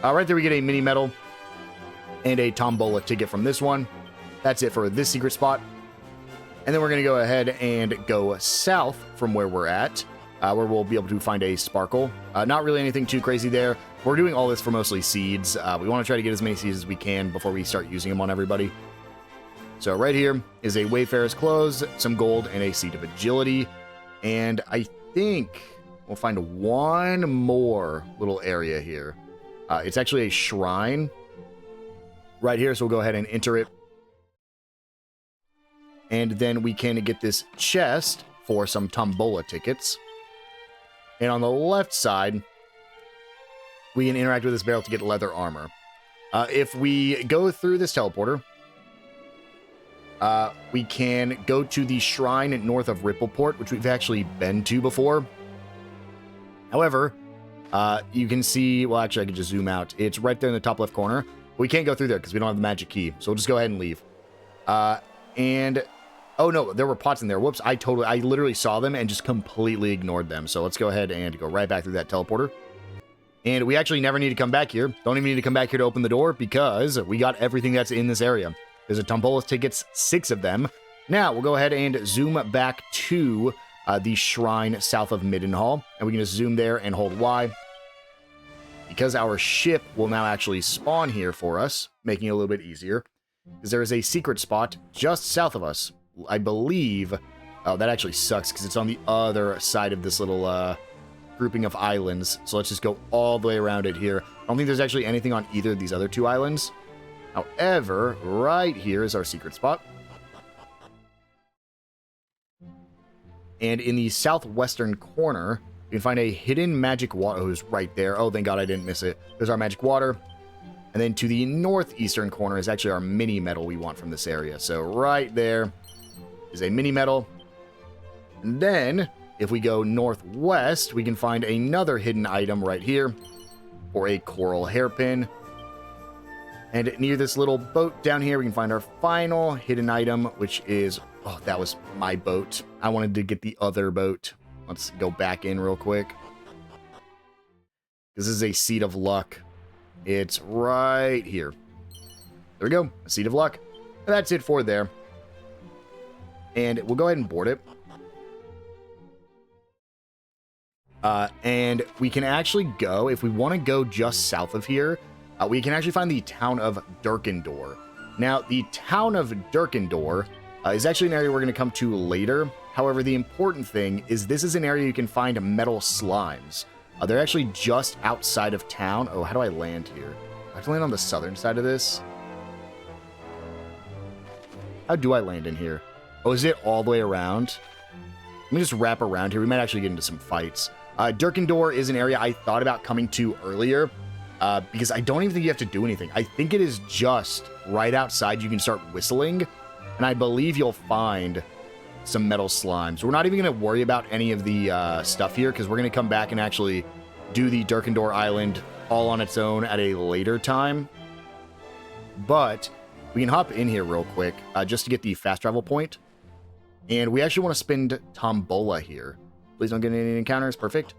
[SPEAKER 1] Right there we get a mini medal and a tombola ticket from this one. That's it for this secret spot. And then we're going to go ahead and go south from where we're at, where we'll be able to find a sparkle. Not really anything too crazy there. We're doing all this for mostly seeds. We want to try to get as many seeds as we can before we start using them on everybody. So right here is a Wayfarer's Clothes, some gold, and a seed of agility. And I think we'll find one more little area here. It's actually a shrine right here, so we'll go ahead and enter it. And then we can get this chest for some tombola tickets. And on the left side, we can interact with this barrel to get leather armor. If we go through this teleporter, we can go to the shrine north of Rippleport, which we've actually been to before. However, you can see, well, actually, I can just zoom out. It's right there in the top left corner. We can't go through there because we don't have the magic key. So we'll just go ahead and leave. And, oh no, there were pots in there. Whoops, I literally saw them and just completely ignored them. So let's go ahead and go right back through that teleporter. And we actually never need to come back here. Don't even need to come back here to open the door because we got everything that's in this area. There's a tombola tickets, 6 of them. Now, we'll go ahead and zoom back to the shrine south of Middenhall. And we can just zoom there and hold Y. Because our ship will now actually spawn here for us, making it a little bit easier. Because there is a secret spot just south of us. I believe... Oh, that actually sucks because it's on the other side of this little grouping of islands. So let's just go all the way around it here. I don't think there's actually anything on either of these other 2 islands. However, right here is our secret spot. And in the southwestern corner, you can find a hidden magic water. Oh, it's right there. Oh, thank God I didn't miss it. There's our magic water. And then to the northeastern corner is actually our mini medal we want from this area. So right there is a mini medal. And then, if we go northwest, we can find another hidden item right here for a coral hairpin. And near this little boat down here, we can find our final hidden item, which is... Oh, that was my boat. I wanted to get the other boat. Let's go back in real quick. This is a seed of luck. It's right here. There we go. A seed of luck. And that's it for there. And we'll go ahead and board it. And we can actually go, if we want to go just south of here, we can actually find the town of Durkendor. Now, the town of Durkendor is actually an area we're going to come to later. However, the important thing is this is an area you can find metal slimes. They're actually just outside of town. Oh, how do I land here? I have to land on the southern side of this. How do I land in here? Oh, is it all the way around? Let me just wrap around here. We might actually get into some fights. Durkendor is an area I thought about coming to earlier because I don't even think you have to do anything. I think it is just right outside you can start whistling, and I believe you'll find some metal slimes. We're not even going to worry about any of the stuff here because we're going to come back and actually do the Durkendor Island all on its own at a later time. But we can hop in here real quick just to get the fast travel point. And we actually want to spend Tombola here. Please don't get any encounters. Perfect.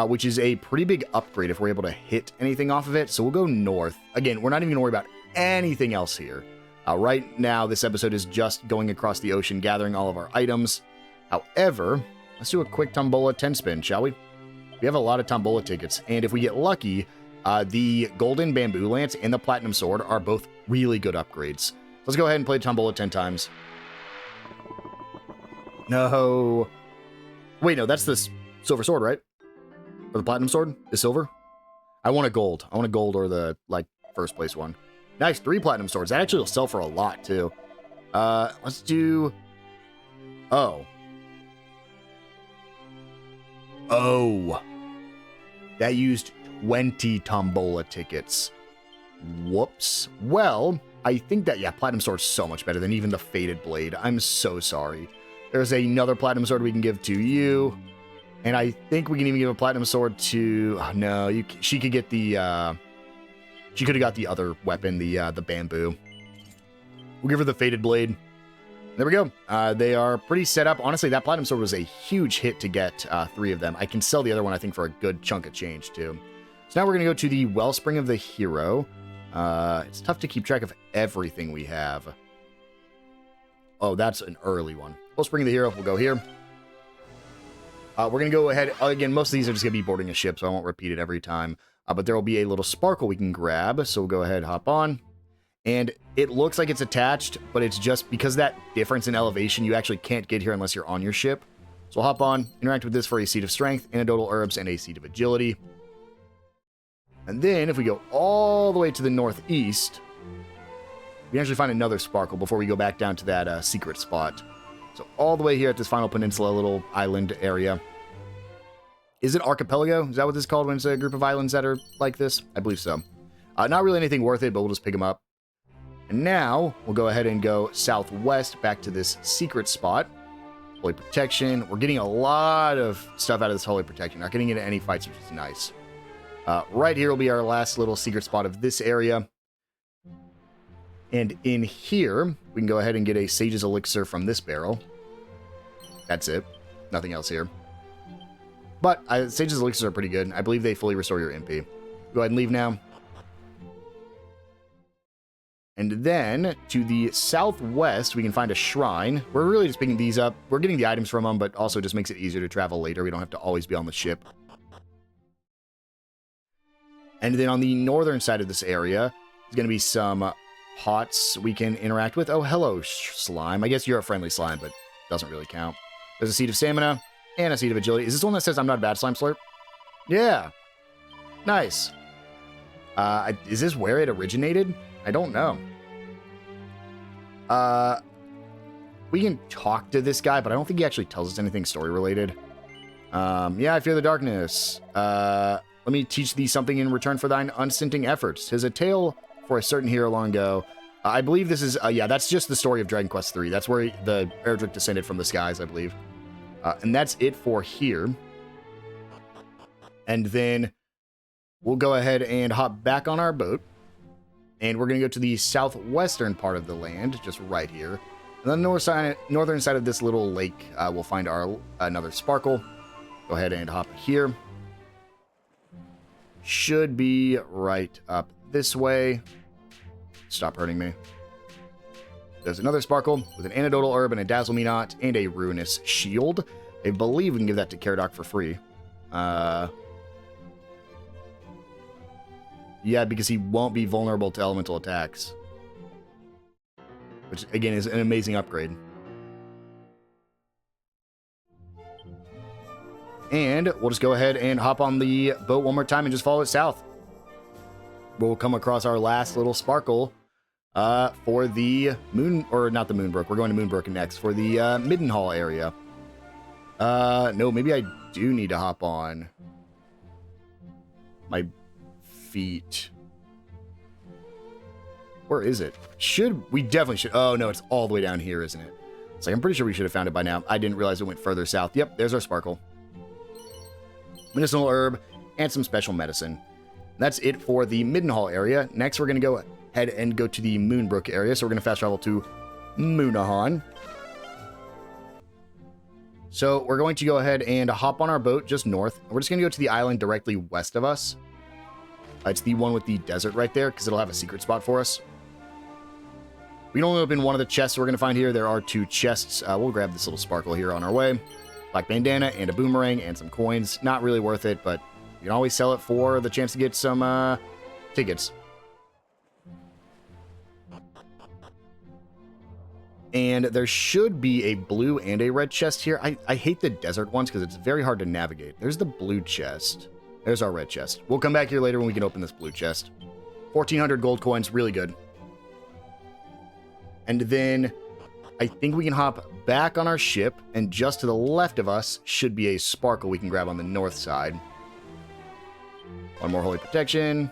[SPEAKER 1] Which is a pretty big upgrade if we're able to hit anything off of it. So we'll go north. Again, we're not even going to worry about anything else here. Right now, this episode is just going across the ocean, gathering all of our items. However, let's do a quick Tombola 10 spin, shall we? We have a lot of Tombola tickets. And if we get lucky, the Golden Bamboo Lance and the Platinum Sword are both really good upgrades. Let's go ahead and play Tombola 10 times. No. Wait, no, that's the Silver Sword, right? Or the Platinum Sword is silver? I want a gold. I want a gold or the, first place one. Nice, 3 Platinum Swords. That actually will sell for a lot, too. Let's do Oh. Oh. That used 20 tombola tickets. Whoops. Well, I think that, yeah, Platinum Sword's so much better than even the Faded Blade. I'm so sorry. There's another Platinum Sword we can give to you. And I think we can even give a Platinum Sword to... Oh, no, she could get the... She could have got the other weapon, the bamboo. We'll give her the Faded Blade. There we go. They are pretty set up. Honestly, that Platinum Sword was a huge hit to get 3 of them. I can sell the other one, I think, for a good chunk of change, too. So now we're going to go to the Wellspring of the Hero. It's tough to keep track of everything we have. Oh, that's an early one. Wellspring of the Hero, we'll go here. We're going to go ahead. Again, most of these are just going to be boarding a ship, so I won't repeat it every time. But there will be a little sparkle we can grab, so we'll go ahead and hop on. And it looks like it's attached, but it's just because that difference in elevation, you actually can't get here unless you're on your ship. So we'll hop on, interact with this for a Seed of Strength, Antidotal Herbs, and a Seed of Agility. And then, if we go all the way to the northeast, we actually find another sparkle before we go back down to that secret spot. So all the way here at this final peninsula, little island area. Is it Archipelago? Is that what this is called when it's a group of islands that are like this? I believe so. Not really anything worth it, but we'll just pick them up. And now, we'll go ahead and go southwest back to this secret spot. Holy Protection. We're getting a lot of stuff out of this Holy Protection. Not getting into any fights, which is nice. Right here will be our last little secret spot of this area. And in here, we can go ahead and get a Sage's Elixir from this barrel. That's it. Nothing else here. But Sage's Elixirs are pretty good. I believe they fully restore your MP. Go ahead and leave now. And then, to the southwest, we can find a shrine. We're really just picking these up. We're getting the items from them, but also just makes it easier to travel later. We don't have to always be on the ship. And then on the northern side of this area, there's going to be some pots we can interact with. Oh, hello, slime. I guess you're a friendly slime, but doesn't really count. There's a Seed of Stamina and a Seed of Agility. Is this one that says I'm not a bad slime slurp? Yeah. Nice. Is this where it originated? I don't know. We can talk to this guy, but I don't think he actually tells us anything story-related. Yeah, I fear the darkness. Let me teach thee something in return for thine unstinting efforts. 'Tis a tale for a certain hero long ago. I believe this is, yeah, that's just the story of Dragon Quest III. That's where the Erdrick descended from the skies, I believe. And that's it for here. And then we'll go ahead and hop back on our boat. And we're going to go to the southwestern part of the land, just right here. And on the northern side of this little lake, we'll find our another sparkle. Go ahead and hop here. Should be right up this way. Stop hurting me. There's another sparkle with an antidotal herb and a dazzle me not and a ruinous shield. I believe we can give that to Caradoc for free. Yeah, because he won't be vulnerable to elemental attacks. Which, again, is an amazing upgrade. And we'll just go ahead and hop on the boat one more time and just follow it south. We'll come across our last little sparkle for the moon, or not the Moonbrook. We're going to Moonbrook next for the Middenhall area. No, maybe I do need to hop on my feet. Where is it? We definitely should. Oh, no, it's all the way down here, isn't it? It's like, I'm pretty sure we should have found it by now. I didn't realize it went further south. Yep, there's our sparkle. Medicinal herb and some special medicine. That's it for the Middenhall area. Next, we're going to go ahead and go to the Moonbrook area. So we're going to fast travel to Moonahan. So we're going to go ahead and hop on our boat just north. We're just going to go to the island directly west of us. It's the one with the desert right there, because it'll have a secret spot for us. We can only open one of the chests we're going to find here. There are 2 chests. We'll grab this little sparkle here on our way. Black bandana and a boomerang and some coins. Not really worth it, but you can always sell it for the chance to get some tickets. And there should be a blue and a red chest here. I hate the desert ones because it's very hard to navigate. There's the blue chest. There's our red chest. We'll come back here later when we can open this blue chest. 1,400 gold coins, really good. And then I think we can hop back on our ship, and just to the left of us should be a sparkle we can grab on the north side. One more holy protection.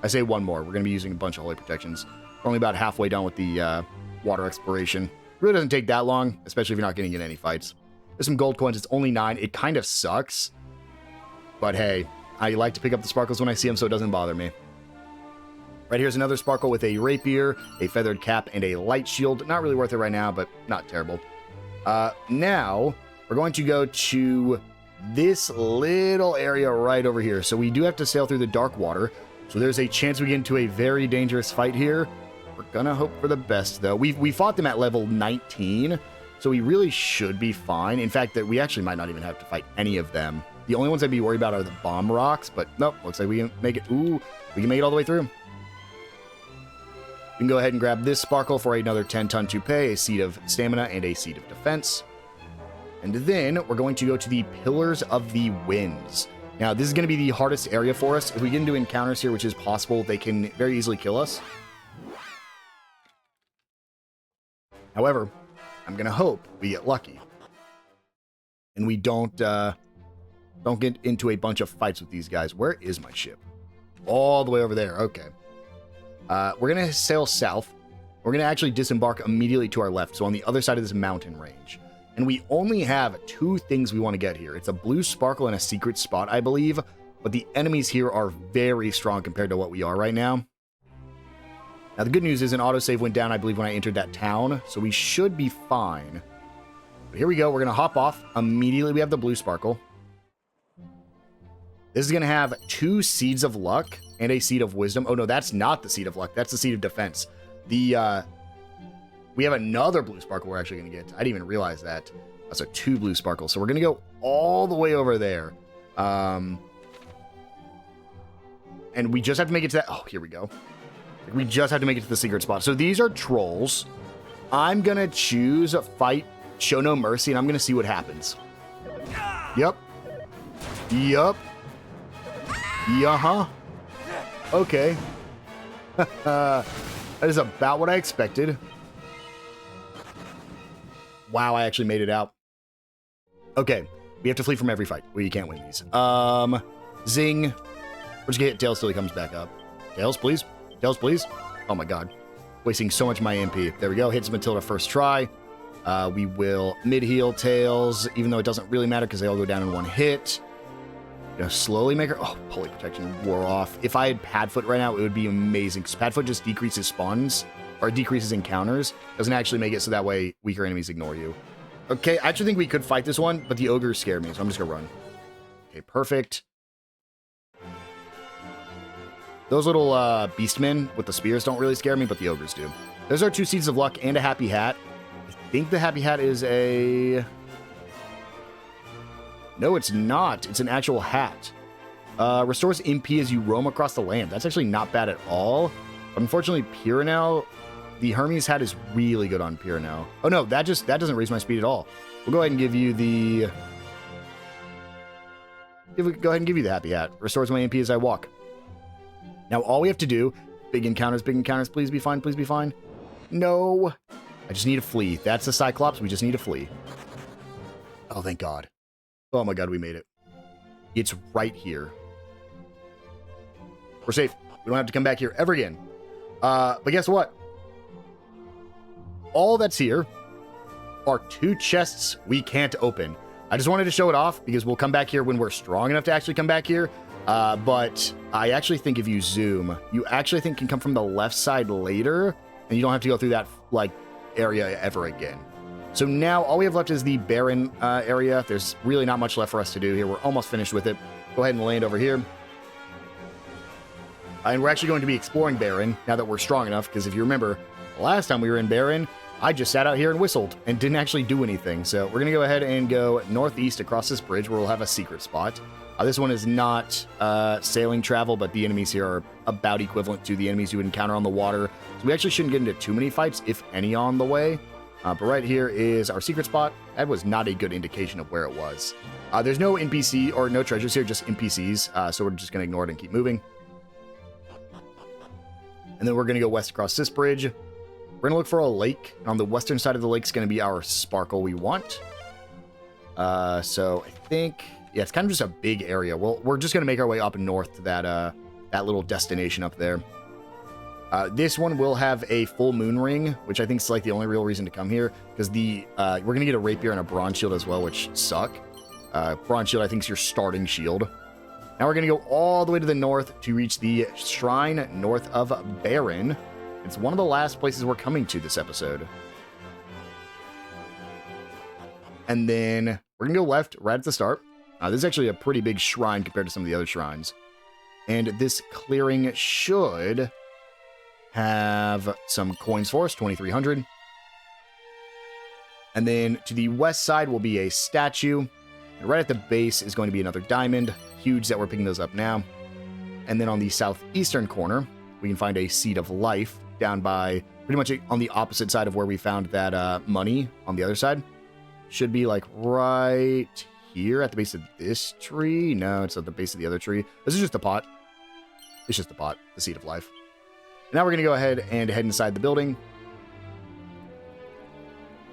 [SPEAKER 1] I say one more. We're going to be using a bunch of holy protections. We're only about halfway done with the water exploration. Really doesn't take that long, especially if you're not getting in any fights. There's some gold coins. It's only 9. It kind of sucks. But hey, I like to pick up the sparkles when I see them, so it doesn't bother me. Right here's another sparkle with a rapier, a feathered cap, and a light shield. Not really worth it right now, but not terrible. Now, we're going to go to this little area right over here. So we do have to sail through the dark water. So there's a chance we get into a very dangerous fight here. We're gonna hope for the best, though. We fought them at level 19, so we really should be fine. In fact, that we actually might not even have to fight any of them. The only ones I'd be worried about are the bomb rocks, but nope, looks like we can make it. Ooh, we can make it all the way through. We can go ahead and grab this sparkle for another 10-ton toupee, a seed of stamina, and a seed of defense. And then we're going to go to the Pillars of the Winds. Now, this is going to be the hardest area for us. If we get into encounters here, which is possible, they can very easily kill us. However, I'm going to hope we get lucky. And we don't get into a bunch of fights with these guys. Where is my ship? All the way over there. Okay. We're going to sail south. We're going to actually disembark immediately to our left, so on the other side of this mountain range. And we only have 2 things we want to get here. It's a blue sparkle and a secret spot, I believe. But the enemies here are very strong compared to what we are right now. Now, the good news is an autosave went down, I believe, when I entered that town. So we should be fine. But here we go. We're going to hop off. Immediately, we have the blue sparkle. This is going to have 2 seeds of luck and a seed of wisdom. Oh, no, that's not the seed of luck. That's the seed of defense. We have another blue sparkle we're actually going to get. I didn't even realize that. That's 2 blue sparkles. So we're going to go all the way over there. And we just have to make it to that. Oh, here we go. We just have to make it to the secret spot. So these are trolls. I'm going to choose fight, show no mercy, and I'm going to see what happens. Yep. Yup. Yeah-huh. Okay. That is about what I expected. Wow, I actually made it out. Okay. We have to flee from every fight. We can't win these. Zing. We're just gonna hit Tails till he comes back up. Tails, please. Tails, please. Oh my god. Wasting so much of my MP. There we go. Hits Matilda first try. We will mid-heal Tails, even though it doesn't really matter because they all go down in 1 hit. Gonna slowly make her. Oh, holy protection wore off. If I had Padfoot right now, it would be amazing. Because Padfoot just decreases spawns, or decreases encounters. Doesn't actually make it so that way weaker enemies ignore you. Okay, I actually think we could fight this one, but the ogres scare me, so I'm just gonna run. Okay, perfect. Those little beastmen with the spears don't really scare me, but the ogres do. Those are 2 seeds of luck and a happy hat. I think the happy hat is a... No, it's not. It's an actual hat. Restores MP as you roam across the land. That's actually not bad at all. But unfortunately, Pyrenel, the Hermes hat is really good on Pyrenel. Oh no, that doesn't raise my speed at all. We'll go ahead and give you the... Go ahead and give you the happy hat. Restores my MP as I walk. Now, all we have to do... Big encounters, please be fine, please be fine. No. I just need to flee. That's the Cyclops. We just need to flee. Oh, thank God. Oh my god, we made it. It's right here. We're safe. We don't have to come back here ever again. But guess what? All that's here are 2 chests we can't open. I just wanted to show it off because we'll come back here when we're strong enough to actually come back here. But I actually think if you zoom, you actually think can come from the left side later, and you don't have to go through that area ever again. So now all we have left is the barren area. There's really not much left for us to do here. We're almost finished with it. Go ahead and land over here. And we're actually going to be exploring barren now that we're strong enough, because if you remember, the last time we were in barren, I just sat out here and whistled and didn't actually do anything. So we're going to go ahead and go northeast across this bridge where we'll have a secret spot. This one is not sailing travel, but the enemies here are about equivalent to the enemies you would encounter on the water. So we actually shouldn't get into too many fights, if any, on the way. But right here is our secret spot. That was not a good indication of where it was. There's no NPC or no treasures here, just NPCs. So we're just going to ignore it and keep moving. And then we're going to go west across this bridge. We're going to look for a lake. On the western side of the lake is going to be our sparkle we want. So I think, yeah, it's kind of just a big area. Well, we're just going to make our way up north to that little destination up there. This one will have a full moon ring, which I think is like the only real reason to come here, because we're going to get a rapier and a bronze shield as well, which suck. Bronze shield, I think, is your starting shield. Now we're going to go all the way to the north to reach the shrine north of Baron. It's one of the last places we're coming to this episode. And then we're going to go left right at the start. This is actually a pretty big shrine compared to some of the other shrines. And this clearing should have some coins for us, 2,300. And then to the west side will be a statue. And right at the base is going to be another diamond. Huge that we're picking those up now. And then on the southeastern corner, we can find a Seed of Life down by pretty much on the opposite side of where we found that money on the other side. Should be like right here at the base of this tree. No, it's at the base of the other tree. This is just a pot. It's just a pot, the Seed of Life. Now we're going to go ahead and head inside the building.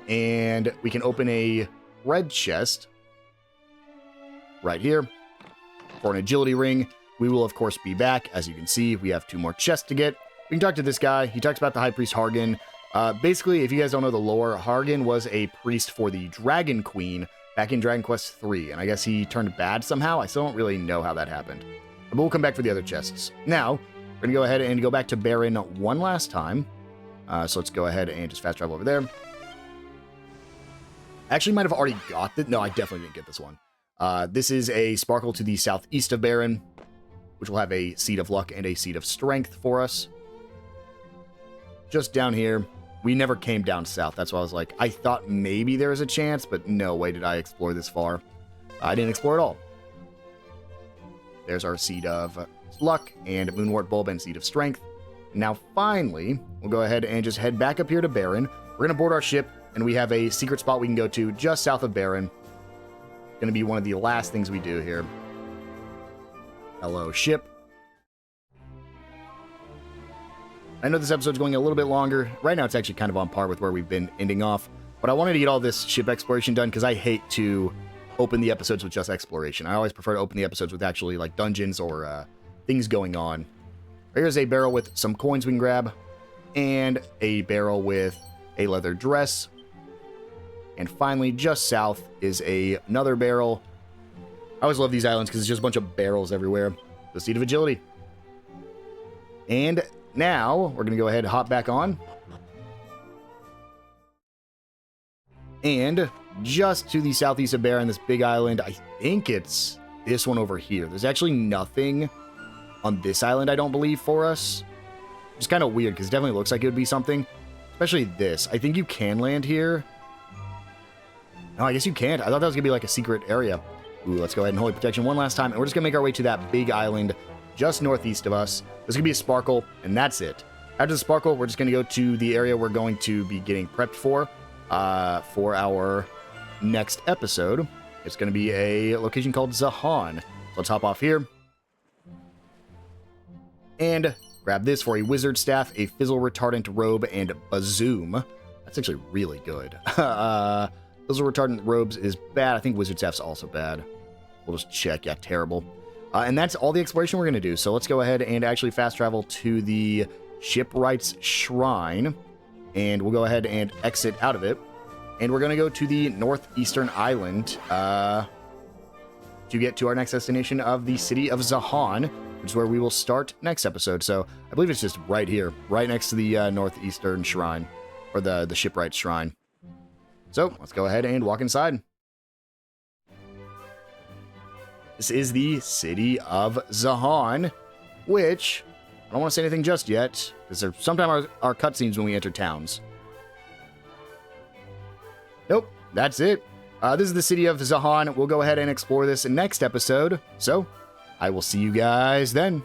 [SPEAKER 1] And we can open a red chest right here for an agility ring. We will, of course, be back. As you can see, we have 2 more chests to get. We can talk to this guy. He talks about the High Priest Hargan. Basically, if you guys don't know the lore, Hargan was a priest for the Dragon Queen back in Dragon Quest III. And I guess he turned bad somehow. I still don't really know how that happened. But we'll come back for the other chests. Now, we're going to go ahead and go back to Baron one last time. So let's go ahead and just fast travel over there. I actually might have already got this. No, I definitely didn't get this one. This is a sparkle to the southeast of Baron, which will have a Seed of Luck and a Seed of Strength for us. Just down here. We never came down south. That's why I was like, I thought maybe there was a chance, but no way did I explore this far. I didn't explore at all. There's our Seed of Luck and Moonwort Bulb and Seed of Strength. Now, finally, we'll go ahead and just head back up here to Baron. We're going to board our ship, and we have a secret spot we can go to just south of Baron. Going to be one of the last things we do here. Hello, ship. I know this episode's going a little bit longer. Right now, it's actually kind of on par with where we've been ending off. But I wanted to get all this ship exploration done because I hate to open the episodes with just exploration. I always prefer to open the episodes with actually like dungeons or things going on. Here's a barrel with some coins we can grab. And a barrel with a leather dress. And finally, just south is another barrel. I always love these islands because it's just a bunch of barrels everywhere. The Seed of Agility. And now, we're going to go ahead and hop back on. And just to the southeast of Baron, this big island, I think it's this one over here. There's actually nothing on this island, I don't believe, for us. It's kind of weird because it definitely looks like it would be something. Especially this. I think you can land here. No, I guess you can't. I thought that was going to be like a secret area. Ooh, let's go ahead and Holy Protection one last time. And we're just going to make our way to that big island just northeast of us. There's going to be a sparkle, and that's it. After the sparkle, we're just going to go to the area we're going to be getting prepped for our next episode. It's going to be a location called Zahan. So let's hop off here. And grab this for a wizard staff, a fizzle retardant robe, and bazoom. That's actually really good. Fizzle retardant robes is bad. I think wizard staff's also bad. We'll just check. Yeah, terrible. And that's all the exploration we're going to do. So let's go ahead and actually fast travel to the Shipwright's Shrine. And we'll go ahead and exit out of it. And we're going to go to the northeastern island to get to our next destination of the city of Zahan, which is where we will start next episode. So I believe it's just right here, right next to the northeastern shrine, or the Shipwright's Shrine. So let's go ahead and walk inside. This is the city of Zahan, which I don't want to say anything just yet, because there sometimes are cutscenes when we enter towns. Nope, that's it. This is the city of Zahan. We'll go ahead and explore this next episode. So I will see you guys then.